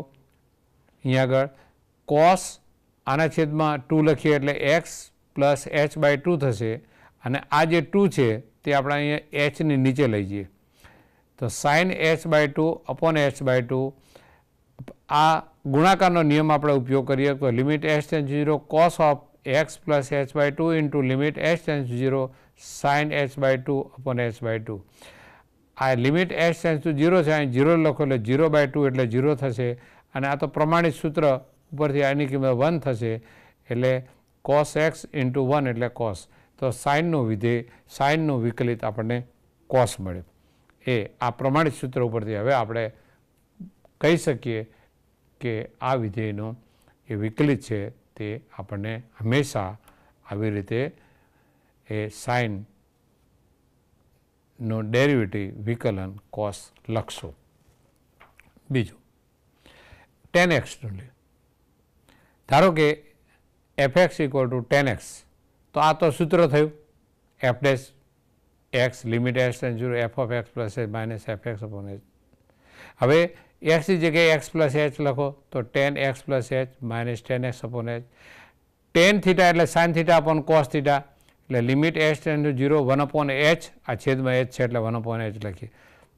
અહીંયા આગળ કોસ આના છેદમાં 2 લખીએ એટલે એક્સ પ્લસ એચ બાય 2 થશે અને આ જે 2 છે તે આપણે અહીંયા એચની નીચે લઈ જઈએ તો sine h by 2 upon h by 2 આ ગુણાકારનો નિયમ આપણે ઉપયોગ કરીએ તો limit H tends to 0 cos of x plus h by 2 into limit H tends to 0 sine h by 2 upon h by 2 આ લિમિટ એચ ટેન્સ ટુ 0 છે અહીં 0 લખો એટલે 0 બાય 2 એટલે 0 થશે અને આ તો પ્રમાણિત સૂત્ર ઉપરથી આની કિંમત 1 થશે એટલે કોસ એક્સ ઇન્ટુ 1 એટલે કોસ તો સાઇનનું વિધેય સાઇનનું વિકલિત આપણને કોસ મળે એ આ પ્રમાણિત સૂત્ર ઉપરથી હવે આપણે કહી શકીએ કે આ વિધેયનો એ વિકલિત છે તે આપણને હંમેશા આવી રીતે એ સાઇનનો ડેરિવેટિવ વિકલન કોસ લખશો. બીજું tan x નું લે ધારો કે fx equal to tan x તો આ તો સૂત્ર થયું f dash x limit H tends to 0 f of x plus H minus F x upon H. હવે એક્સની જગ્યાએ એક્સ પ્લસ એચ લખો તો tan X plus H minus tan X upon H. Tan theta એટલે sine theta upon cos theta એટલે limit H tends to 0 1 upon H આ છેદમાં એચ છે એટલે 1 અપોન એચ લખીએ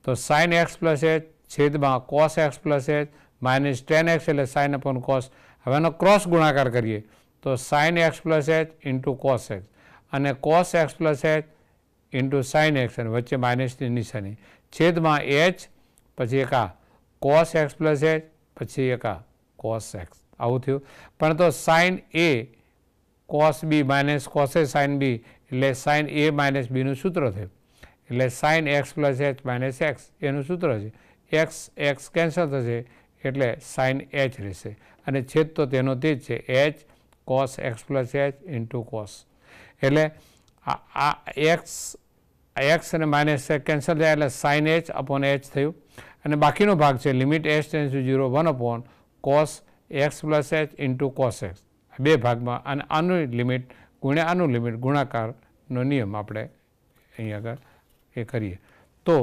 તો સાઇન એક્સ પ્લસ એચ છેદમાં cos x plus H minus tan X એટલે સાઇન અપોન કોસ. હવે એનો ક્રોસ ગુણાકાર કરીએ તો sine x plus H into cos X અને cos x plus H into sine X અને વચ્ચે માઇનસની નિશાની છેદમાં એચ પછી એક આ કોસ એક્સ પ્લસ એચ પછી એક આ કોસ એક્સ આવું થયું. પણ તો sine a cos b minus cos a sine b એટલે સાઇન એ માઇનસ બીનું સૂત્ર થયું એટલે sine x plus H minus x એનું સૂત્ર છે એક્સ એક્સ કેન્સલ થશે એટલે સાઇન એચ રહેશે અને છેદ તો તેનો તે જ છે H cos x plus H into cos એટલે આ એક્સ અને માઇનસ એચ કેન્સલ થયા એટલે સાઇન એચ અપોન એચ થયું અને બાકીનો ભાગ છે limit H tends to 0 1 upon cos x plus H into cos x બે ભાગમાં અને આનું લિમિટ ગુણ્યા આનું લિમિટ ગુણાકારનો નિયમ આપણે અહીં આગળ એ કરીએ તો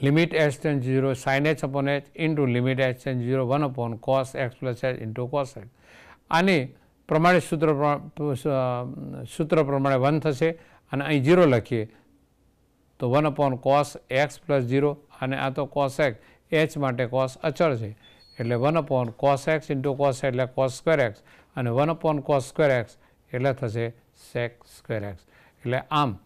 limit H tends to 0 sine H upon h into limit H tends to 0 1 upon cos x plus H into cos x. આની પ્રમાણિત સૂત્ર પ્રમાણે 1 થશે અને અહીં 0 લખીએ તો 1 અપોન કોસ એક્સ પ્લસ 0 અને આ તો કોસ એક્સ એચ માટે કોસ અચળ છે એટલે 1 upon cos x into cos એટલે કોસ સ્ક્વેર એક્સ અને 1 અપોન કોસ સ્ક્વેર એક્સ એટલે થશે સેક સ્ક્વેર એક્સ. એટલે આમ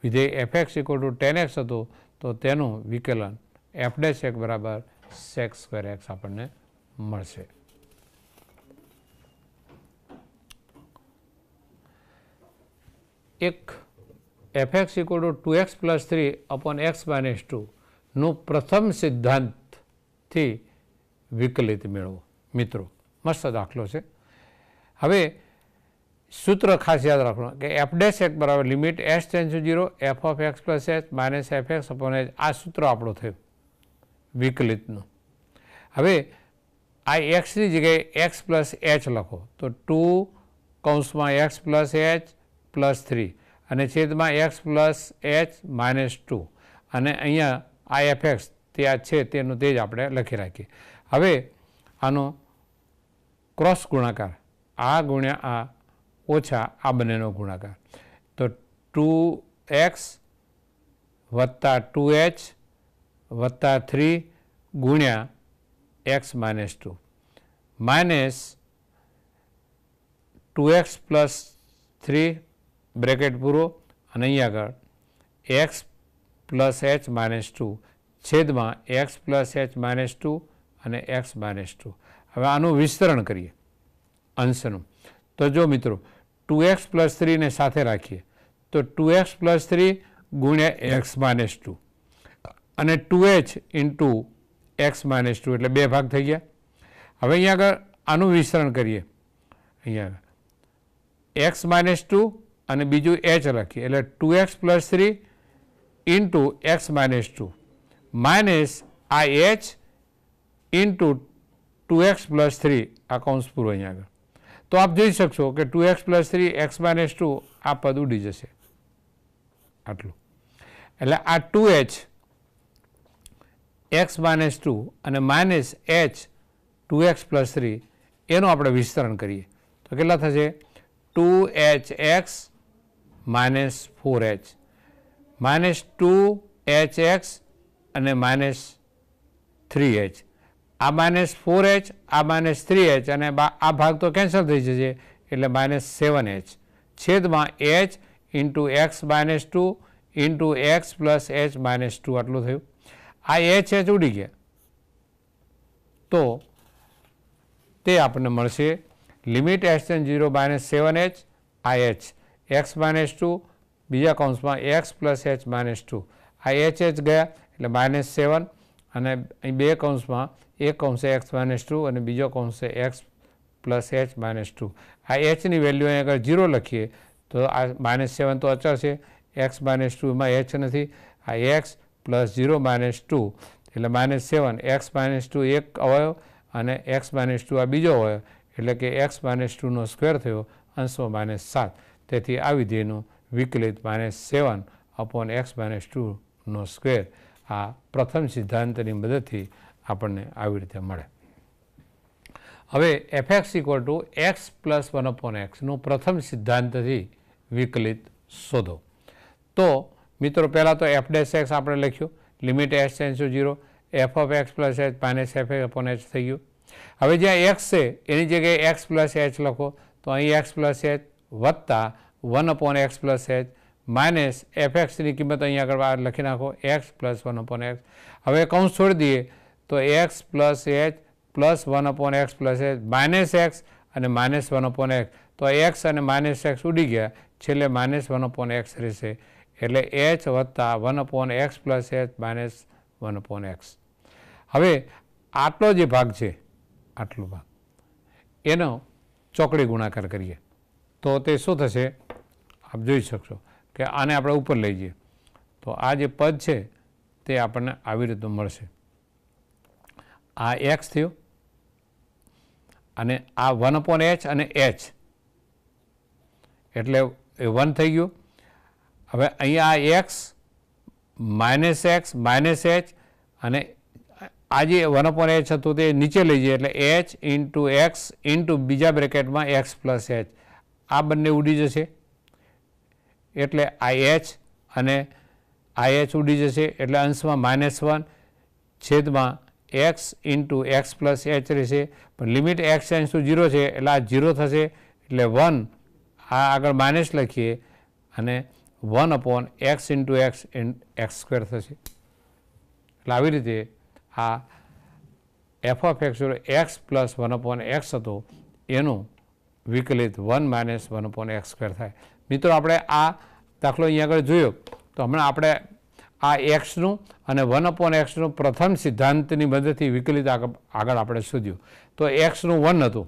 વિધેય F X equal two ten x હતું તો તેનું વિકલન એફ ડેશ એક બરાબર સેક સ્ક્વેર એક્સ આપણને મળશે. એક F X equal to 2x plus 3 upon X minus 2નું પ્રથમ સિદ્ધાંતથી વિકલિત મેળવો. મિત્રો મસ્ત દાખલો છે. હવે સૂત્ર ખાસ યાદ રાખવાનું કે એફ ડેશ એક બરાબર limit H tends to 0 F of x plus H minus F x upon H આ સૂત્ર આપણું થયું વિકલિતનું. હવે આ એક્સની જગ્યાએ એક્સ પ્લસ એચ લખો તો 2 કૌંસમાં એક્સ પ્લસ એચ પ્લસ 3 અને છેદમાં એક્સ પ્લસ એચ માઇનસ 2 અને અહીંયા આ એફ એક્સ તે આ છે તેનું તે જ આપણે લખી રાખીએ. હવે આનો ક્રોસ ગુણાકાર આ ગુણ્યા આ ઓછા આ બંનેનો ગુણાકાર તો 2x વત્તા 2h વત્તા 3 ગુણ્યા x minus 2 minus 2x plus 3 bracket પૂરો અને અહીં આગળ એક્સ પ્લસ એચ માઇનસ 2 છેદમાં એક્સ પ્લસ એચ માઇનસ 2 અને એક્સ માઇનસ 2. હવે આનું વિસ્તરણ કરીએ અંશનું તો જો મિત્રો 2x પ્લસ 3 ને સાથે રાખીએ તો 2x પ્લસ 3 ગુણ્યા એક્સ માઇનસ 2 અને 2h ઇન્ટુ એક્સ માઇનસ 2 એટલે બે ભાગ થઈ ગયા. હવે અહીંયા આગળ આનું વિસ્તરણ કરીએ અહીંયા આગળ એક્સ માઇનસ 2 અને બીજું h લખીએ એટલે 2x plus 3 into x minus 2 minus આ એચ ઇન્ટુ 2x + 3 આ કૌંસ પૂરો અહીંયા આગળ. તો આપ જોઈ શકશો કે 2x + 3 x - 2 આ પદ ઉડી જશે આટલું. એટલે આ 2h x - 2 અને માઇનસ h 2x + 3 એનું આપણે વિસ્તરણ કરીએ તો કેટલા થશે? 2hx - 4h માઇનસ 2hx અને માઇનસ 3h. આ માઇનસ 4h આ માઇનસ 3h અને આ ભાગ તો કેન્સલ થઈ જશે એટલે માઇનસ 7h છેદમાં h into x - 2 into x plus h - 2 આટલું થયું. આ h ઉડી ગયા તો તે આપણને મળશે લિમિટ h → 0 - 7h આ h x - 2 બીજા કૌંસમાં x પ્લસ h - 2 આ h ગયા એટલે -7 અને અહીં બે કૌંસમાં એક કૌંસ x - 2 અને બીજો કૌંસ x પ્લસ h - 2. આ hની વેલ્યુ અહીં આગળ 0 લખીએ તો આ -7 તો અચળ છે, x - 2 માં h નથી. આ x પ્લસ 0 - 2 એટલે -7 x - 2 એક અવયવ અને x - 2 આ બીજો અવયવ એટલે કે x - 2 નો સ્ક્વેર થયો અંશમાં -7. તેથી આ વિધેયનું વિકલિત -7 અપોન x - 2 નો સ્ક્વેર આ પ્રથમ સિદ્ધાંતની મદદથી આપણને આવી રીતે મળે. હવે fx = x + 1/x નું પ્રથમ સિદ્ધાંતથી વિકલિત શોધો. તો મિત્રો પહેલાં તો f' આપણે લખ્યું limit h → 0 f(x + h - f(h) થઈ ગયું. હવે જ્યાં x છે એની જગ્યાએ x + h લખો તો અહીં x + h વત્તા 1/x + h માઇનસ fxની કિંમત અહીંયા આગળ લખી નાખો x + 1/x. હવે કૌંસ છોડી દઈએ તો x + h plus 1/x + h minus x અને માઇનસ 1/x. તો x અને માઇનસ x ઉડી ગયા છેલ્લે -1/x રહેશે એટલે h વત્તા 1/x + h માઇનસ 1/x. હવે આટલો જે ભાગ છે આટલો ભાગ એનો ચોકડી ગુણાકાર કરીએ તો તે શું થશે આપ જોઈ શકશો કે આને આપણે ઉપર લઈ જઈએ તો આ જે પદ છે તે આપણને આવી રીતનું મળશે. આ x થયું અને આ 1/h અને h એટલે 1 થઈ ગયું. હવે અહીંયા આ x -x -h અને આ જે 1/h હતું તે નીચે લઈ જઈએ એટલે h ઇન્ટુ x ઇન્ટુ બીજા બ્રેકેટમાં x + h આ બંને ઉડી જશે એટલે આ h અને આ h ઉડી જશે એટલે અંશમાં -1 છેદમાં x ઇન્ટુ x + h રહેશે. પણ લિમિટ x → 0 છે એટલે આ 0 થશે એટલે 1 આ આગળ માઇનસ લખીએ અને 1/x ઇન્ટુ x x² થશે. એટલે આવી રીતે આ f(x) x + 1/x હતો એનું વિકલિત 1 - 1/x² થાય. મિત્રો આપણે આ દાખલો અહીંયા આગળ જોયો તો હમણાં આપણે આ એક્સનું અને 1/xનું પ્રથમ સિદ્ધાંતની મદદથી વિકલિત આગળ આપણે શોધ્યું તો એક્સનું 1 હતું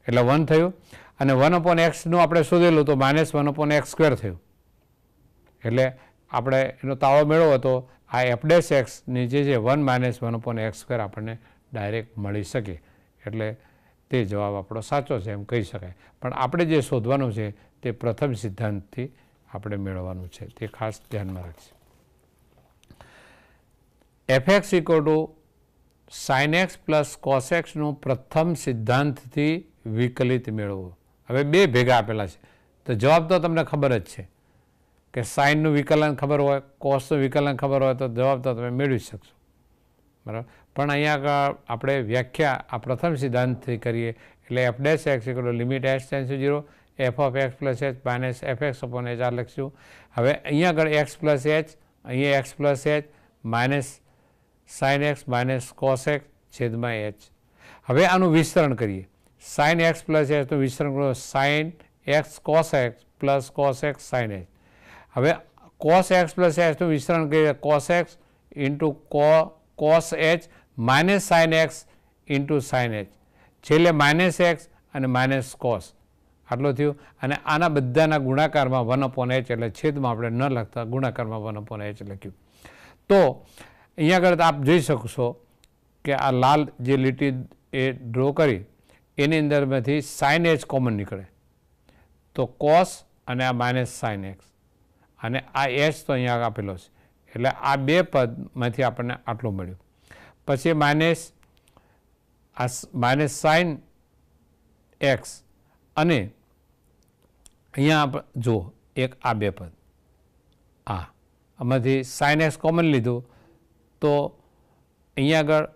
એટલે 1 થયું અને 1/xનું આપણે શોધેલું તો -1/x² થયું એટલે આપણે એનો તાળો મેળવ્યો હતો આ f'(x)ની જે છે 1 - 1/x² આપણને ડાયરેક્ટ મળી શકે એટલે તે જવાબ આપણો સાચો છે એમ કહી શકાય. પણ આપણે જે શોધવાનું છે તે પ્રથમ સિદ્ધાંતથી આપણે મેળવવાનું છે તે ખાસ ધ્યાનમાં રાખીએ. fx = sin x + cos x નું પ્રથમ સિદ્ધાંતથી વિકલિત મેળવવું. હવે બે ભેગા આપેલા છે તો જવાબ તો તમને ખબર જ છે કે સાઇનનું વિકલન ખબર હોય કોસનું વિકલન ખબર હોય તો જવાબ તો તમે મેળવી શકશો બરાબર. પણ અહીંયા આગળ આપણે વ્યાખ્યા આ પ્રથમ સિદ્ધાંતથી કરીએ એટલે f'(x) = limit h → 0 f(x + h - fx/h આ લખીશું. હવે અહીંયા આગળ x + h અહીંયા x + h minus sin x minus cos x છેદમાં h. હવે આનું વિસ્તરણ કરીએ sin x + h નું વિસ્તરણ કરો sin x cos x plus cos x sin h. હવે cos x + h નું વિસ્તરણ કરીએ cos x into cos h minus sin x into sin h છેલ્લે -x અને માઇનસ cos આટલું થયું અને આના બધાના ગુણાકારમાં 1/h એટલે છેદમાં આપણે ન લખતા ગુણાકારમાં 1/h લખ્યું. તો અહીંયા આગળ આપ જોઈ શકશો કે આ લાલ જે લીટી એ ડ્રો કરી એની અંદરમાંથી સાઇન એચ કોમન નીકળે તો કોસ અને આ માઇનસ સાઇન એક્સ અને આ એચ તો અહીંયા આપેલો છે એટલે આ બે પદમાંથી આપણને આટલું મળ્યું. પછી માઇનસ સાઇન એક્સ અને અહીંયા જુઓ એક આ બે પદ આમાંથી સાઇન એક્સ કોમન લીધું તો અહીંયા આગળ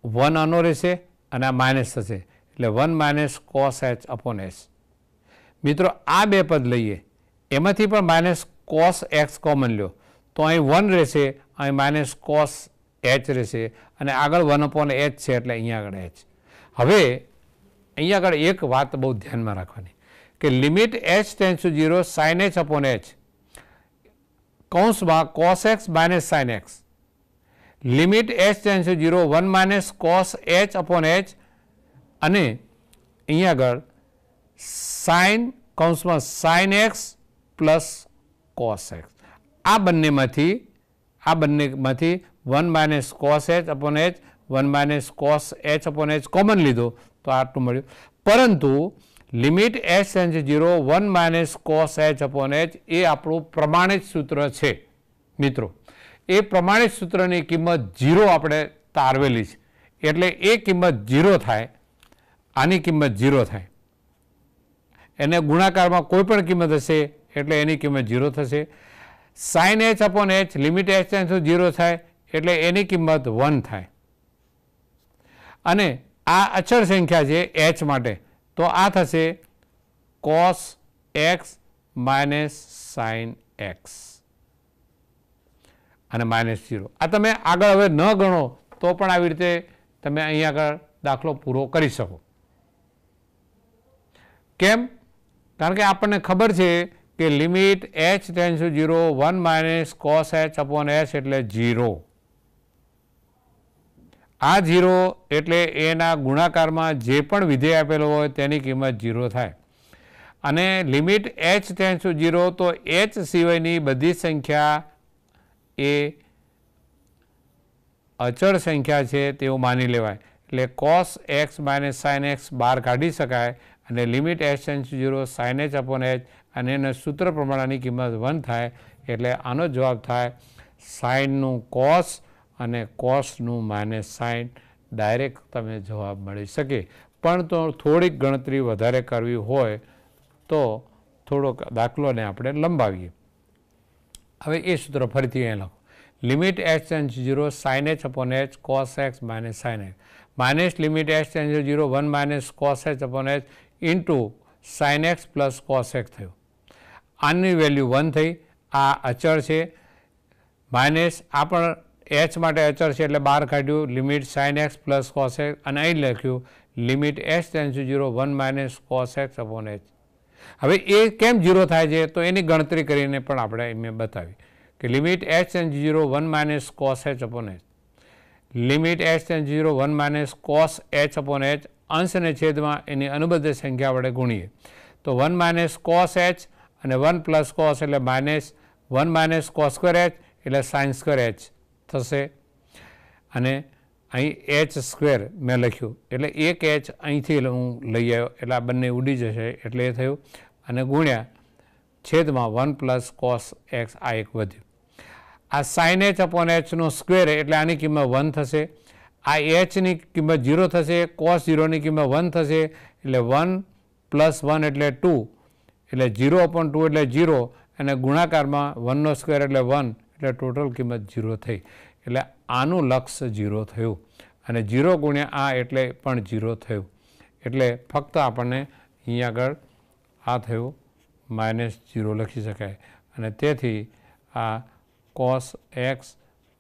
1 આનો રહેશે અને આ માઇનસ થશે એટલે 1 minus cos H upon H. મિત્રો આ બે પદ લઈએ એમાંથી પણ માઇનસ કોસ એક્સ કોમન લ્યો તો અહીં 1 રહેશે, અહીં માઇનસ કોસ એચ રહેશે અને આગળ 1 અપોન એચ છે એટલે અહીંયા આગળ એચ. હવે અહીંયા આગળ એક વાત બહુ ધ્યાનમાં રાખવાની કે limit H tends to 0 sine H upon H કૌંસમાં cos x minus sine X limit H tends to 0 1 minus cos H upon H અને અહીંયા આગળ સાઇન કૌંસમાં sine x plus cos X આ બંનેમાંથી 1 minus cos H upon H 1 minus cos H upon H common લીધો તો આટલું મળ્યું. પરંતુ limit H tends to 0 1 minus cos H upon H એ આપણું પ્રમાણિત સૂત્ર છે. મિત્રો એ પ્રમાણિત સૂત્રની કિંમત 0 આપણે તારવેલી છે એટલે એ કિંમત 0 થાય, આની કિંમત 0 થાય. એને ગુણાકારમાં કોઈ પણ કિંમત હશે એટલે એની કિંમત 0 થશે. Sine H upon h limit H tends to 0 થાય એટલે એની કિંમત 1 થાય. અને આ અચળ સંખ્યા છે એચ માટે તો આ થશે cos x minus sine X અને માઇનસ 0. આ તમે આગળ હવે ન ગણો તો પણ આવી રીતે તમે અહીં આગળ દાખલો પૂરો કરી શકો. કેમ? કારણ કે આપણને ખબર છે કે limit H tends to 0 1 minus cos H upon H એટલે 0. આ 0 એટલે એના ગુણાકારમાં જે પણ વિધેય આપેલો હોય તેની કિંમત 0 થાય. અને લિમિટ એચ ટેન્સ ટુ 0 તો એચ સિવાયની બધી સંખ્યા એ અચળ સંખ્યા છે તેવું માની લેવાય. એટલે cos x minus sine x બહાર કાઢી શકાય અને limit H tends to 0 sine H upon H અને એના સૂત્ર પ્રમાણેની કિંમત 1 થાય. એટલે આનો જવાબ થાય સાઇનનું કોસ અને કોસનું માઇનસ સાઇન. ડાયરેક્ટ તમે જવાબ મળી શકે. પણ તો થોડીક ગણતરી વધારે કરવી હોય તો થોડોક દાખલોને આપણે લંબાવીએ. હવે એ સૂત્ર ફરીથી અહીં લખો. Limit H tends to 0 sine H upon h cos x minus sine h minus limit H tends to 0 1 minus cos H upon h into sine x plus cos x થયું. આની વેલ્યુ 1 થઈ. આ અચળ છે માઇનસ આ પણ એચ માટે અચળ છે એટલે બહાર કાઢ્યું limit sine x plus cos X અને અહીં લખ્યું limit H tends to 0 1 minus cos x upon H. હવે એ કેમ 0 થાય છે તો એની ગણતરી કરીને પણ આપણે મેં બતાવી કે limit H tends to 0 1 minus cos H upon h limit H tends to 0 1 minus cos H upon H અંશ અને છેદમાં એની અનુબદ્ધ સંખ્યા વડે ગુણીએ તો 1 માઇનસ કોસ એચ અને 1 પ્લસ કોસ એટલે minus 1 minus cos square H એટલે સાઇન સ્ક્વેર એચ થશે. અને અહીં એચ સ્ક્વેર મેં લખ્યું એટલે એક એચ અહીંથી હું લઈ આવ્યો એટલે આ બંને ઉડી જશે એટલે એ થયું અને ગુણ્યા છેદમાં 1 પ્લસ કોસ એક્સ આ એક વધ્યું. આ સાઇન એચ અપોન એચનો સ્ક્વેર એટલે આની કિંમત 1 થશે. આ એચની કિંમત 0 થશે. કોસ 0ની કિંમત 1 થશે એટલે 1 પ્લસ 1 એટલે 2 એટલે 0 અપોન 2 એટલે 0 અને ગુણાકારમાં 1નો સ્ક્વેર એટલે 1 એટલે ટોટલ કિંમત 0 થઈ. એટલે આનું લક્ષ 0 થયું અને 0 ગુણ્યા આ એટલે પણ 0 થયું. એટલે ફક્ત આપણને અહીં આગળ આ થયું માઇનસ 0 લખી શકાય અને તેથી આ cos x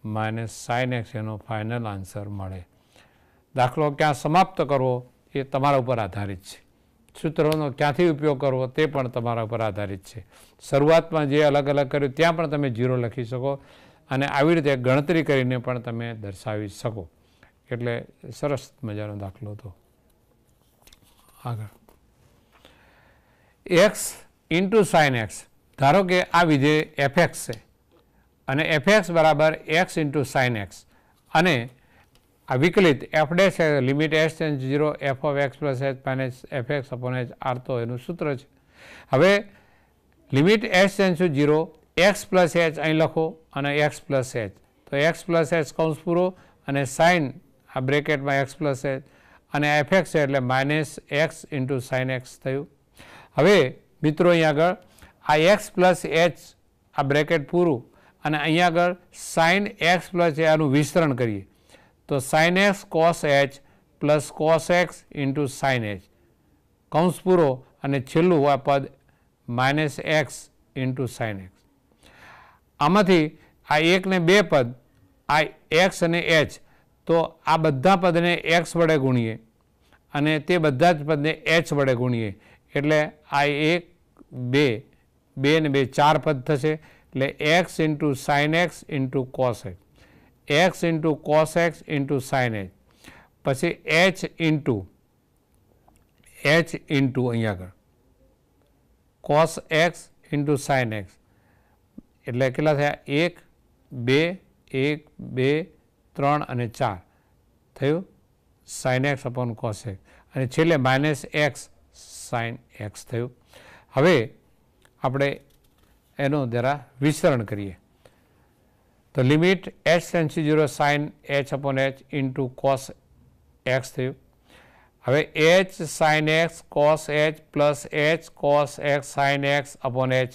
minus sine x એનો ફાઇનલ આન્સર મળે. દાખલો ક્યાં સમાપ્ત કરવો એ તમારા ઉપર આધારિત છે. સૂત્રોનો ક્યાંથી ઉપયોગ કરવો તે પણ તમારા ઉપર આધારિત છે. શરૂઆતમાં જે અલગ અલગ કર્યું ત્યાં પણ તમે 0 લખી શકો અને આવી રીતે ગણતરી કરીને પણ તમે દર્શાવી શકો. એટલે સરસ મજાનો દાખલો હતો. આગળ એક્સ ઇન્ટુ સાઇન એક્સ. ધારો કે આ વિધેય એફએક્સ છે અને એફએક્સ બરાબર એક્સ ઇન્ટુ સાઇન એક્સ અને આ વિકલિત f dash limit s tend 0 F of x plus H minus F x upon h આર તો એનું સૂત્ર છે. હવે limit s tend 0 x plus H અહીં લખો અને એક્સ પ્લસ એચ, તો એક્સ પ્લસ એચ કૌંસ પૂરો અને સાઇન આ બ્રેકેટમાં એક્સ પ્લસ એચ અને એફ એક્સ એટલે minus x into sine x થયું. હવે મિત્રો અહીં આગળ આ એક્સ પ્લસ એચ આ બ્રેકેટ પૂરું અને અહીંયા આગળ સાઇન એક્સ પ્લસ આનું વિસ્તરણ કરીએ તો sine x cos h plus cos x into sign H કૌંસ પૂરો અને છેલ્લું આ પદ minus x into sine x. આમાંથી આ એક ને બે પદ આ એક્સ અને એચ, તો આ બધા પદને એક્સ વડે ગુણીએ અને તે બધા જ પદને એચ વડે ગુણીએ એટલે આ એક બે ને બે ચાર પદ થશે. એટલે x into sine X into cos x, x into cos x into sign H, પછી એચ ઇન્ટુ અહીંયા આગળ cos x into sine x એટલે કેટલા થયા? એક બે 3 અને 4 થયું sign x upon cos X અને છેલ્લે માઇનસ એક્સ સાઇન એક્સ થયું. હવે આપણે એનું જરા વિસ્તરણ કરીએ તો limit h tend 0 sine H upon h into cos x થયું. હવે h sine x cos h plus h cos x sine x upon h,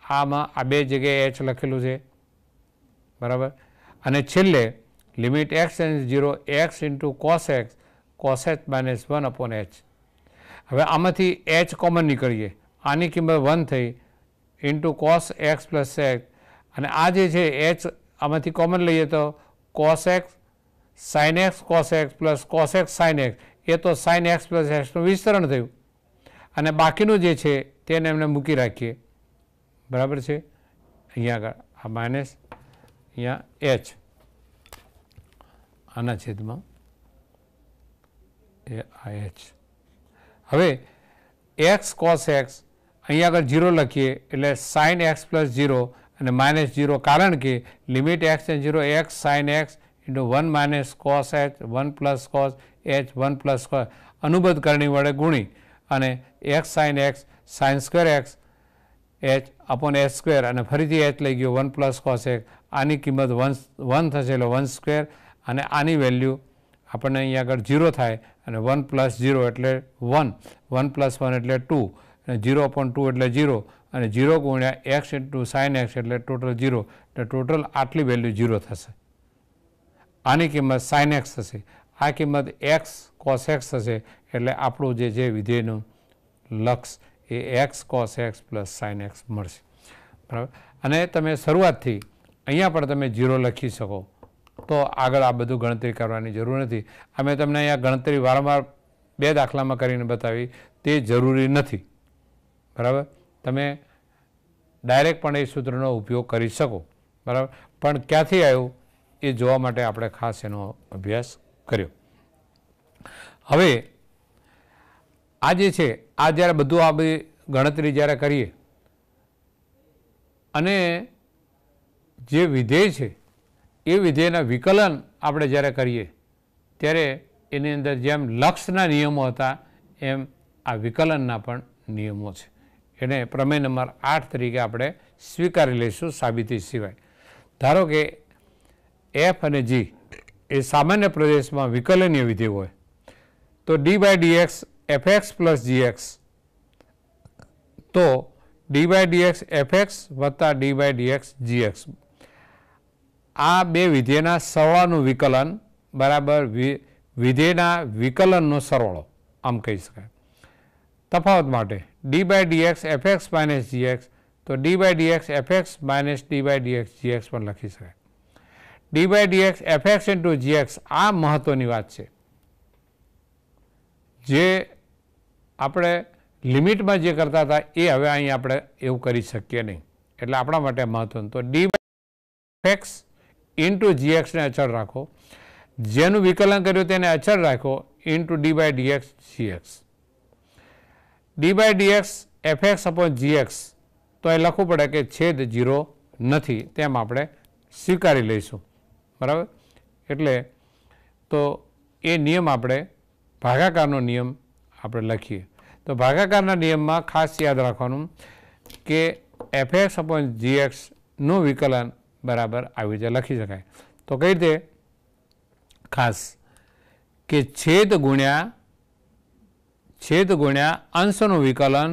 આમાં આ બે જગ્યાએ એચ લખેલું છે બરાબર. અને છેલ્લે limit X tend 0 X into cos H minus 1 upon H. હવે આમાંથી એચ કોમન નીકળીએ, આની કિંમત 1 થઈ into cos x plus X અને આ જે છે એચ આમાંથી કોમન લઈએ તો cos x sine x cos x plus cos x sine X, એ તો સાઇન એક્સ પ્લસ એક્સનું વિસ્તરણ થયું અને બાકીનું જે છે તેને એમને મૂકી રાખીએ બરાબર છે. અહીંયા આગળ આ માઇનસ અહીંયા એચ આના છેદમાં એ આ એચ. હવે એક્સ કોસ એક્સ અહીંયા આગળ 0 લખીએ એટલે સાઇન એક્સ પ્લસ 0 અને માઇનસ 0, કારણ કે limit X tend 0 X sine X into 1 minus cos H 1 plus cos H 1 plus cos અનુબદ્ધ કરણી વડે ગુણી અને X sine X sine square X H upon H square અને ફરીથી એચ લઈ ગયો 1 પ્લસ કોસ એક્સ, આની કિંમત 1 થશે એટલે 1 સ્ક્વેર અને આની વેલ્યુ આપણને અહીંયા આગળ 0 થાય અને 1 પ્લસ 0 એટલે 1, 1 પ્લસ 1 એટલે 2 અને 0 અપોન 2 એટલે 0 અને 0 ગુણ્યા એક્સ ઇન્ટુ સાઇન એક્સ એટલે ટોટલ 0, એટલે ટોટલ આટલી વેલ્યુ 0 થશે. આની કિંમત સાઇન એક્સ થશે, આ કિંમત એક્સ કોસ એક્સ થશે એટલે આપણું જે છે વિધેયનું લક્ષ એ X cos x plus sine X મળશે બરાબર. અને તમે શરૂઆતથી અહીંયા પણ તમે 0 લખી શકો તો આગળ આ બધું ગણતરી કરવાની જરૂર નથી. અમે તમને અહીંયા ગણતરી વારંવાર 2 દાખલામાં કરીને બતાવી, તે જરૂરી નથી બરાબર. તમે ડાયરેક્ટ પણ એ સૂત્રનો ઉપયોગ કરી શકો બરાબર, પણ ક્યાંથી આવ્યું એ જોવા માટે આપણે ખાસ એનો અભ્યાસ કર્યો. હવે આ જે છે આ જ્યારે બધું આ બધી ગણતરી જ્યારે કરીએ અને જે વિધેય છે એ વિધેયના વિકલન આપણે જ્યારે કરીએ ત્યારે એની અંદર જેમ લક્ષના નિયમો હતા એમ આ વિકલનના પણ નિયમો છે. એને પ્રમેય નંબર 8 તરીકે આપણે સ્વીકારી લઈશું સાબિતી સિવાય. ધારો કે એફ અને જી એ સામાન્ય પ્રદેશમાં વિકલનીય વિધેય હોય તો D by D X F X plus G X, તો D by D X F X વત્તા ડી બાય ડીએક્સ જીએક્સ, આ બે વિધેયના સરવાળાનું વિકલન બરાબર વિધેયના વિકલનનો સરવાળો આમ કહી શકાય. તફાવત માટે D by D X F X minus G X, તો D by D X F X minus D by D X G X પણ લખી શકાય. D by D X F X into G X, આ મહત્ત્વની વાત છે. જે આપણે લિમિટમાં જે કરતા હતા એ હવે અહીં આપણે એવું કરી શકીએ નહીં, એટલે આપણા માટે મહત્ત્વનું. તો D by F X into જીએક્સને અચળ રાખો, જેનું વિકલન કર્યું તેને અચળ રાખો into D by D X G X. D by D X F x upon G X, તો એ લખવું પડે કે છેદ 0 નથી, તેમ આપણે સ્વીકારી લઈશું બરાબર. એટલે તો એ નિયમ આપણે ભાગાકારનો નિયમ આપણે લખીએ. તો ભાગાકારના નિયમમાં ખાસ યાદ રાખવાનું કે f(x/gx)નું વિકલન બરાબર આવી રીતે લખી શકાય. તો કઈ રીતે? ખાસ કે છેદ ગુણ્યા અંશનું વિકલન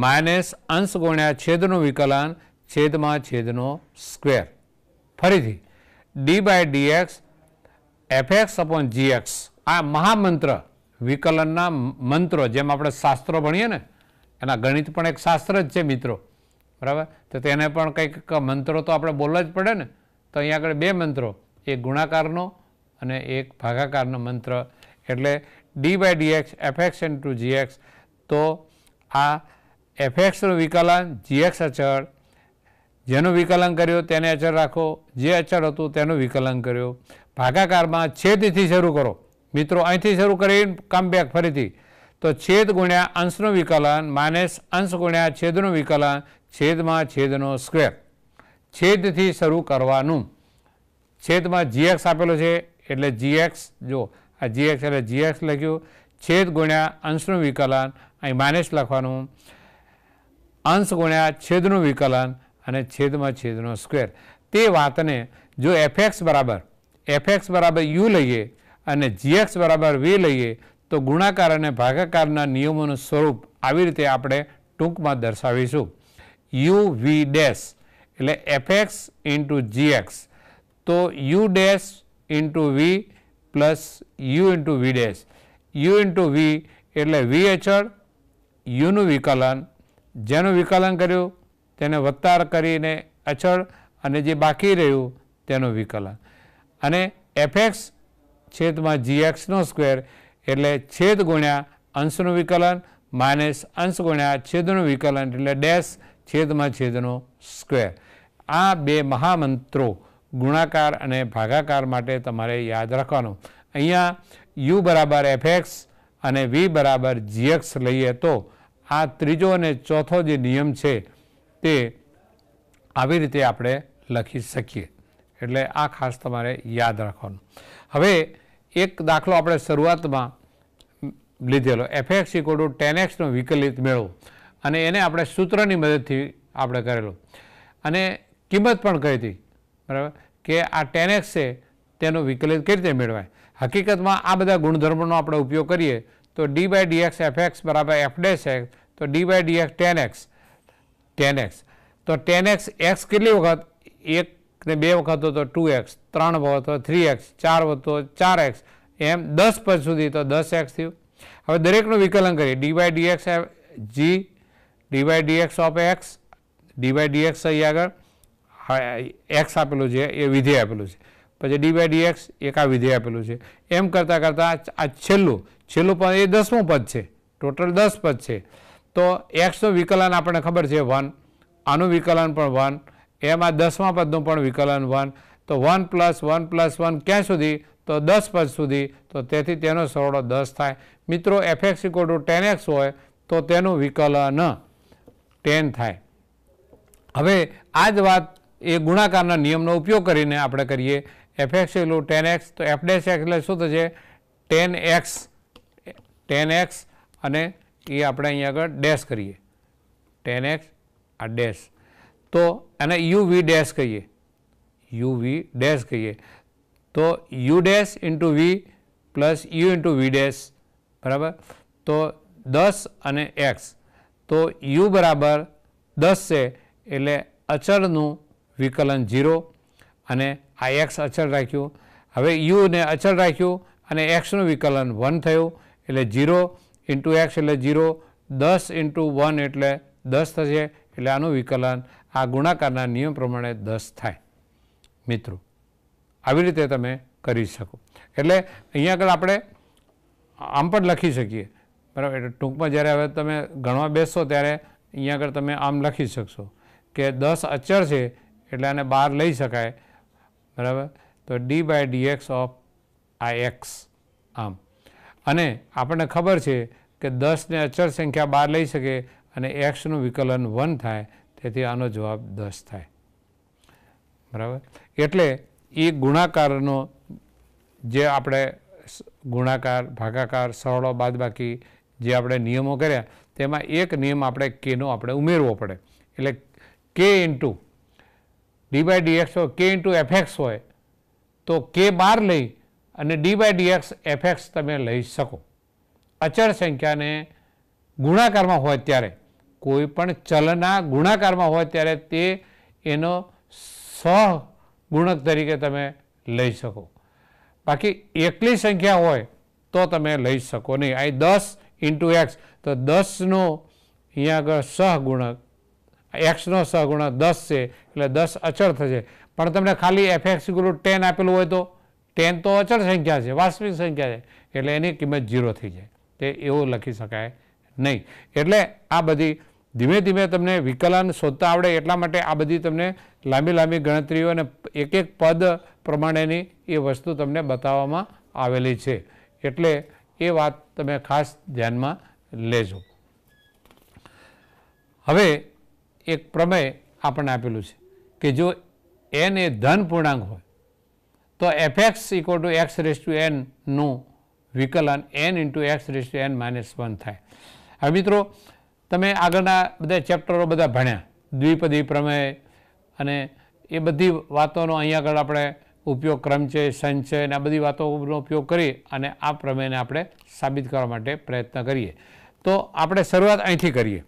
માઇનસ અંશ ગુણ્યા છેદનું વિકલન છેદમાં છેદનો સ્ક્વેર. ફરીથી d/dx f(x/gx) આ મહામંત્ર વિકલનના મંત્રો, જેમ આપણે શાસ્ત્રો ભણીએ ને, એના ગણિત પણ એક શાસ્ત્ર જ છે મિત્રો, બરાબર. તો તેને પણ કંઈક મંત્રો તો આપણે બોલવા જ પડે ને. તો અહીંયા આગળ બે મંત્રો, એક ગુણાકારનો અને એક ભાગાકારનો મંત્ર, એટલે d/dx f(x/gx). તો આ fxનું વિકલન gx અચળ, જેનું વિકલન કર્યું તેને અચળ રાખો, જે અચળ હતું તેનું વિકલન કર્યું. ભાગાકારમાં છેદથી શરૂ કરો મિત્રો, અહીંથી શરૂ કરી કમ બેક ફરીથી. તો છેદ ગુણ્યા અંશનું વિકલન માઇનસ અંશ ગુણ્યા છેદનું વિકલન છેદમાં છેદનો સ્ક્વેર. છેદથી શરૂ કરવાનું. છેદમાં gx આપેલો છે એટલે gx, જો આ gx એટલે gx લખ્યું. છેદ ગુણ્યા અંશનું વિકલન, અહીં માઇનસ લખવાનું, અંશ ગુણ્યા છેદનું વિકલન અને છેદમાં છેદનો સ્ક્વેર. તે વાતને જો fx બરાબર u લઈએ અને gx બરાબર v લઈએ તો ગુણાકાર અને ભાગાકારના નિયમોનું સ્વરૂપ આવી રીતે આપણે ટૂંકમાં દર્શાવીશું. uv' એટલે fx ઇન્ટુ gx, તો u' into v plus u into v'. u into v એટલે v અચળ, uનું વિકલન, જેનું વિકલન કર્યું તેને વત્તા કરીને અચળ, અને જે બાકી રહ્યું તેનું વિકલન, અને f(x/gx)નો સ્ક્વેર એટલે છેદ ગુણ્યા અંશનું વિકલન માઇનસ અંશ ગુણ્યા છેદનું વિકલન એટલે ડેશ છેદમાં છેદનો સ્ક્વેર. આ બે મહામંત્રો ગુણાકાર અને ભાગાકાર માટે તમારે યાદ રાખવાનું. અહીંયા u બરાબર fx અને v બરાબર gx લઈએ તો આ ત્રીજો અને ચોથો જે નિયમ છે તે આવી રીતે આપણે લખી શકીએ. એટલે આ ખાસ તમારે યાદ રાખવાનું. હવે એક દાખલો આપણે શરૂઆતમાં લીધેલો, f(x)tan(x) નો વિકલિત મેળવો, અને એને આપણે સૂત્રની મદદથી આપણે કરેલો અને કિંમત પણ કહી હતી, બરાબર, કે આ tan(x) છે તેનું વિકલિત કઈ રીતે મેળવાય. હકીકતમાં આ બધા ગુણધર્મોનો આપણે ઉપયોગ કરીએ તો d/dx f(x) બરાબર f'(x), તો d/dx tan(x). તો tan(x) x કેટલી વખત? 1 ને 2 વખત તો 2x, 3 વખત તો 3x, 4 વખત તો 4x, એમ 10 પદ સુધી તો 10x થયું. હવે દરેકનું વિકલન કરીએ. d/dx d/dx of x, d/dx અહીં આગળ x આપેલું છે એ વિધેય આપેલું છે, પછી d/dx એક આ વિધેય આપેલું છે. એમ કરતાં કરતાં આ છેલ્લું પદ એ 10મું પદ છે, ટોટલ 10 પદ છે. તો xનું વિકલન આપણને ખબર છે 1, આનું વિકલન પણ 1, એમ આ 10મા પદનું પણ વિકલન 1. તો 1 + 1 + 1 ક્યાં સુધી? તો 10 પદ સુધી. તો તેથી તેનો સરવાળો 10 થાય. મિત્રો f(x)tan(x) હોય તો તેનું વિકલન 10 થાય. હવે આ જ વાત એ ગુણાકારના નિયમનો ઉપયોગ કરીને આપણે કરીએ. f(x)tan(x), તો f' એટલે શું થશે? tan(x) અને એ આપણે અહીંયા આગળ ડેશ કરીએ, tan(x) આ ડેશ, તો એને uv' કહીએ, uv' કહીએ. તો u' into v plus u into v', બરાબર. તો 10 અને x, તો u બરાબર 10 છે એટલે અચળનું વિકલન 0 અને આ x અચળ રાખ્યું. હવે u ને અચળ રાખ્યું અને xનું વિકલન 1 થયું એટલે 0 ઇન્ટુ x એટલે 0, 10 ઇન્ટુ 1 એટલે 10 થશે, એટલે આનું વિકલન આ ગુણાકારના નિયમ પ્રમાણે 10 થાય. મિત્રો આવી રીતે તમે કરી શકો. એટલે અહીંયા આગળ આપણે આમ પણ લખી શકીએ, બરાબર. એટલે ટૂંકમાં જ્યારે હવે તમે ગણવા બેસશો ત્યારે અહીંયા આગળ તમે આમ લખી શકશો કે 10 અચળ છે એટલે આને બહાર લઈ શકાય, બરાબર. તો d/dx of આ x આમ, અને આપણને ખબર છે કે 10 ને અચળ સંખ્યા બહાર લઈ શકે અને xનું વિકલન 1 થાય, તેથી આનો જવાબ 10 થાય, બરાબર. એટલે એ ગુણાકારનો જે આપણે ગુણાકાર, ભાગાકાર, સરળો, બાદબાકી જે આપણે નિયમો કર્યા તેમાં એક નિયમ આપણે કેનો આપણે ઉમેરવો પડે. એટલે k into D by dx હોય, કે ઇન્ટુ એફએક્સ હોય તો કે બાર લઈ અને ડી બાય ડીએક્સ એફએક્સ તમે લઈ શકો. અચળ સંખ્યાને ગુણાકારમાં હોય ત્યારે, કોઈ પણ ચલના ગુણાકારમાં હોય ત્યારે તે એનો સહગુણક તરીકે તમે લઈ શકો. બાકી એકલી સંખ્યા હોય તો તમે લઈ શકો નહીં. અહીં 10 ઇન્ટુ એક્સ તો 10નો અહીંયા આગળ સહગુણક, એક્સનો સહગુણક 10 છે એટલે 10 અચળ થશે. પણ તમને ખાલી એફએક્સ ઇક્વલ ટુ 10 આપેલું હોય તો 10 તો અચળ સંખ્યા છે, વાસ્તવિક સંખ્યા છે, એટલે એની કિંમત 0 થઈ જાય. તે એવું લખી શકાય નહીં. એટલે આ બધી ધીમે ધીમે તમને વિકલન શોધતા આવડે એટલા માટે આ બધી તમને લાંબી લાંબી ગણતરીઓ અને એક એક પદ પ્રમાણેની એ વસ્તુ તમને બતાવવામાં આવેલી છે. એટલે એ વાત તમે ખાસ ધ્યાનમાં લેજો. હવે એક પ્રમેય આપણને આપેલું છે કે જો n એ ધન પૂર્ણાંક હોય તો fx equal to x raise to n નું વિકલન n into x raise to n minus 1 થાય. હવે મિત્રો તમે આગળના બધા ચેપ્ટરો બધા ભણ્યા, દ્વિપદી પ્રમેય અને એ બધી વાતોનો અહીંયા આગળ આપણે ઉપયોગ ક્રમચય, સંચય અને આ બધી વાતોનો ઉપયોગ કરી અને આ પ્રમેયને આપણે સાબિત કરવા માટે પ્રયત્ન કરીએ. તો આપણે શરૂઆત અહીંથી કરીએ.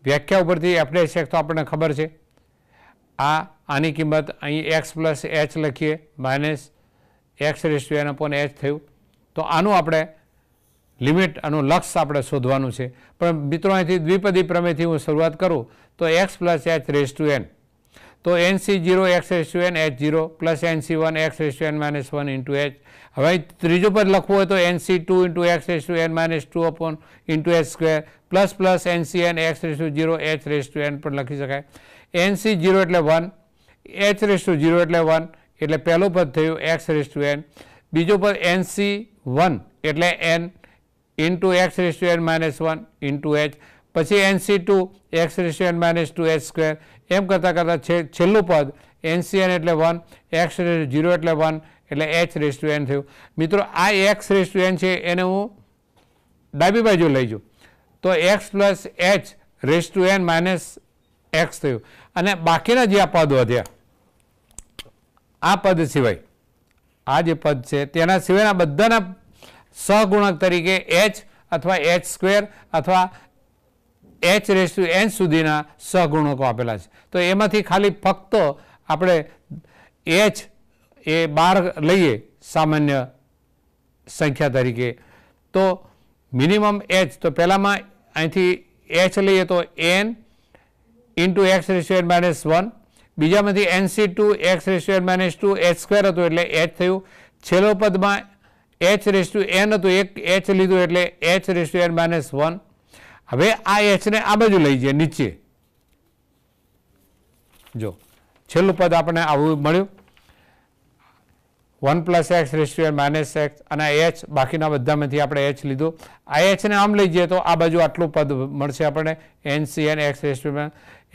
વ્યાખ્યા ઉપરથી એફ ડેશ એક્સ તો આપણને ખબર છે. આની કિંમત અહીં એક્સ પ્લસ એચ લખીએ, minus x raise to n upon h થયું. તો આનું આપણે લિમિટ, આનું લક્ષ આપણે શોધવાનું છે. પણ મિત્રો અહીંથી દ્વિપદી પ્રમેયથી હું શરૂઆત કરું તો x plus h raise to n, તો NC0 x raise to n H0 plus NC1 x raise to n minus 1 into h. હવે ત્રીજો પદ લખવું હોય તો NC2 into x raise to n minus 2 upon into h square plus plus NCn x raise to 0 h raise to n પણ લખી શકાય. NC0 એટલે 1, h રેઝ ટુ 0 એટલે 1, એટલે પહેલું પદ થયું x રેઝ ટુ n. બીજો પદ NC1 એટલે n into x raise to n minus 1 into h, પછી NC2 x raise to n minus 2 h square. એમ કરતાં કરતાં છેલ્લું પદ NCn એટલે 1, x રેઝ ટુ 0 એટલે 1, એટલે h રેઝ ટુ n થયું. મિત્રો આ x રેઝ ટુ n છે એને હું ડાબી બાજુ લઈ જાઉં તો x plus h raise to n minus x થયું. અને બાકીના જે આ પદ વધ્યા, આ પદ સિવાય આ જે પદ છે તેના સિવાયના બધાના સહગુણક તરીકે h અથવા h સ્ક્વેર અથવા h રેઝ ટુ n સુધીના સહગુણકો આપેલા છે. તો એમાંથી ખાલી ફક્ત આપણે h એ 12 લઈએ સામાન્ય સંખ્યા તરીકે તો મિનિમમ h, તો પહેલામાં અહીંથી h લઈએ તો n into x raise to n minus 1, બીજામાંથી NC2 x raise to n minus 2 h square હતું એટલે h થયું. છેલ્લો પદમાં h રેઝ ટુ n હતું, એક h લીધું એટલે h raise to n minus 1. હવે આ h ને આ બાજુ લઈ જઈએ નીચે, જો છેલ્લું પદ આપણને આવું મળ્યું 1 plus x raise to n minus x, અને h બાકીના બધામાંથી આપણે h લીધું. આ h ને આમ લઈ જઈએ તો આ બાજુ આટલું પદ મળશે આપણને NCn x raise to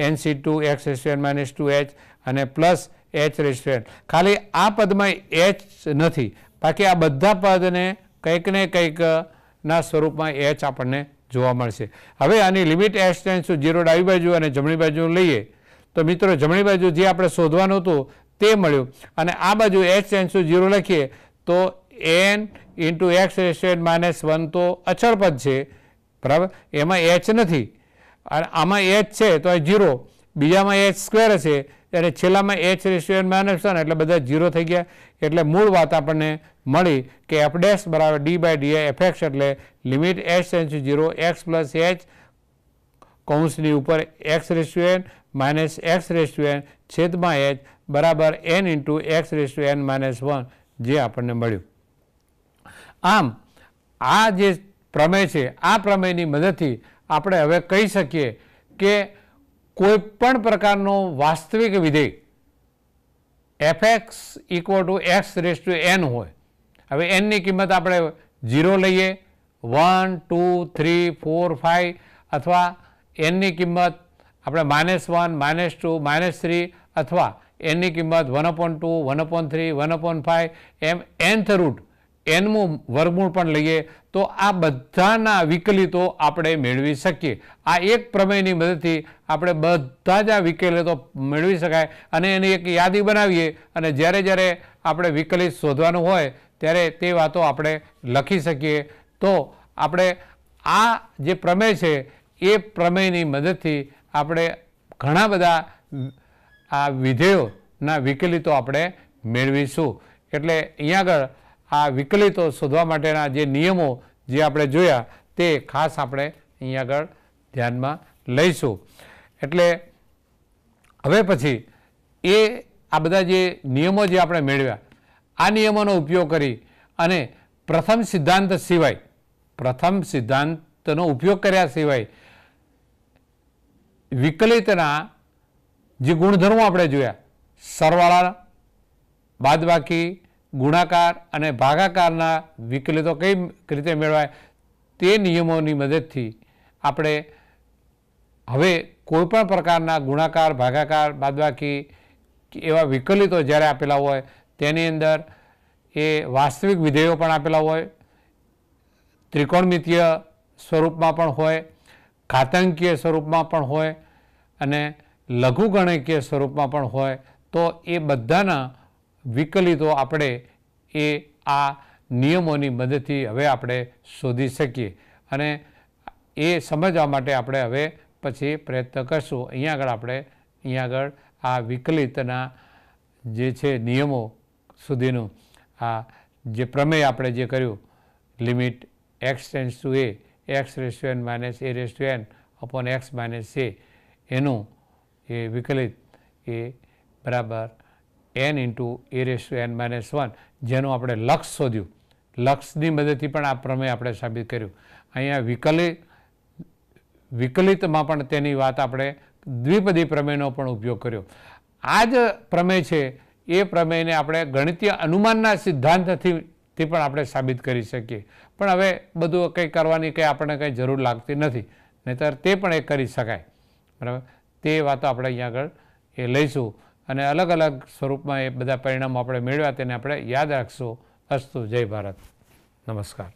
NC2 x raise to n minus 2h અને plus h raise to n. ખાલી આ પદમાં h નથી, બાકી આ બધા પદને કંઈક ને કંઈક ના સ્વરૂપમાં h આપણને જોવા મળશે. હવે આની લિમિટ h ટેન્ડ્સ ટુ 0 ડાબી બાજુ અને જમણી બાજુ લઈએ તો મિત્રો જમણી બાજુ જે આપણે શોધવાનું હતું તે મળ્યું, અને આ બાજુ h ટેન્ડ્સ ટુ 0 લખીએ તો n into x raise to n minus 1 તો અચળ પદ છે, બરાબર, એમાં h નથી. અને આમાં h છે તો 0, બીજામાં h સ્ક્વેર છે અને છેલ્લામાં h raise to n minus 1, એટલે બધા 0 થઈ ગયા. એટલે મૂળ વાત આપણને મળી કે એફ ડેશ બરાબર D by D F x, એટલે limit h tends to 0 x plus h કૌંસની ઉપર X raise to n minus x raise to n છેદમાં h બરાબર n into x raise to n minus 1 જે આપણને મળ્યું. આમ આ જે પ્રમેય છે આ પ્રમેયની મદદથી આપણે હવે કહી શકીએ કે કોઈ પણ પ્રકારનો વાસ્તવિક વિધેય fx equal to x raise to n હોય. હવે nની કિંમત આપણે 0 લઈએ, 1, 2, 3, 4, 5, અથવા nની કિંમત આપણે -1, -2, -3 અથવા nની કિંમત 1/2, 1/3, 1/5 એમ nth રૂટ એનમું વર્ગમૂળ પણ લઈએ તો આ બધાના વિકલિતો આપણે મેળવી શકીએ. આ એક પ્રમેયની મદદથી આપણે બધા જ આ વિકલિતો મેળવી શકાય અને એની એક યાદી બનાવીએ અને જ્યારે જ્યારે આપણે વિકલિત શોધવાનું હોય ત્યારે તે વાતો આપણે લખી શકીએ. તો આપણે આ જે પ્રમેય છે એ પ્રમેયની મદદથી આપણે ઘણા બધા આ વિધેયોના વિકલિતો આપણે મેળવીશું. એટલે અહીંયા આગળ આ વિકલિતો શોધવા માટેના જે નિયમો જે આપણે જોયા તે ખાસ આપણે અહીંયા આગળ ધ્યાનમાં લઈશું. એટલે હવે પછી આ બધા જે નિયમો જે આપણે મેળવ્યા આ નિયમોનો ઉપયોગ કરી અને પ્રથમ સિદ્ધાંતનો ઉપયોગ કર્યા સિવાય વિકલિતના જે ગુણધર્મો આપણે જોયા સરવાળા, બાદબાકી, ગુણાકાર અને ભાગાકારના વિકલિતો કઈ રીતે મેળવાય તે નિયમોની મદદથી આપણે હવે કોઈપણ પ્રકારના ગુણાકાર, ભાગાકાર, બાદબાકી એવા વિકલિતો જ્યારે આપેલા હોય તેની અંદર એ વાસ્તવિક વિધેયો પણ આપેલા હોય, ત્રિકોણમિતીય સ્વરૂપમાં પણ હોય, ઘાતાંકીય સ્વરૂપમાં પણ હોય અને લઘુગણકીય સ્વરૂપમાં પણ હોય તો એ બધાના વિકલિતો આપણે આ નિયમોની મદદથી હવે આપણે શોધી શકીએ. અને એ સમજવા માટે આપણે હવે પછી પ્રયત્ન કરશું. અહીંયા આગળ આ વિકલિતના જે છે નિયમો સુધીનું આ જે પ્રમેય આપણે જે કર્યું limit x tends to a x⁻n - a⁻n upon x - a એનું એ વિકલિત એ બરાબર n into a⁻n-1 જેનું આપણે લક્ષ શોધ્યું. લક્ષની મદદથી પણ આ પ્રમેય આપણે સાબિત કર્યું. અહીંયા વિકલિતમાં પણ તેની વાત આપણે દ્વિપદી પ્રમેયનો પણ ઉપયોગ કર્યો. આ જ પ્રમેય છે એ પ્રમેયને આપણે ગણિતીય અનુમાનના સિદ્ધાંતથી પણ આપણે સાબિત કરી શકીએ. પણ હવે બધું કંઈ કરવાની કંઈ આપણને કંઈ જરૂર લાગતી નથી, નહીંતર તે પણ એ કરી શકાય. બરાબર, તે વાતો આપણે અહીંયા આગળ એ લઈશું અને અલગ અલગ સ્વરૂપમાં એ બધા પરિણામો આપણે મેળવ્યા તેને આપણે યાદ રાખશું. અસ્તુ. જય ભારત. નમસ્કાર.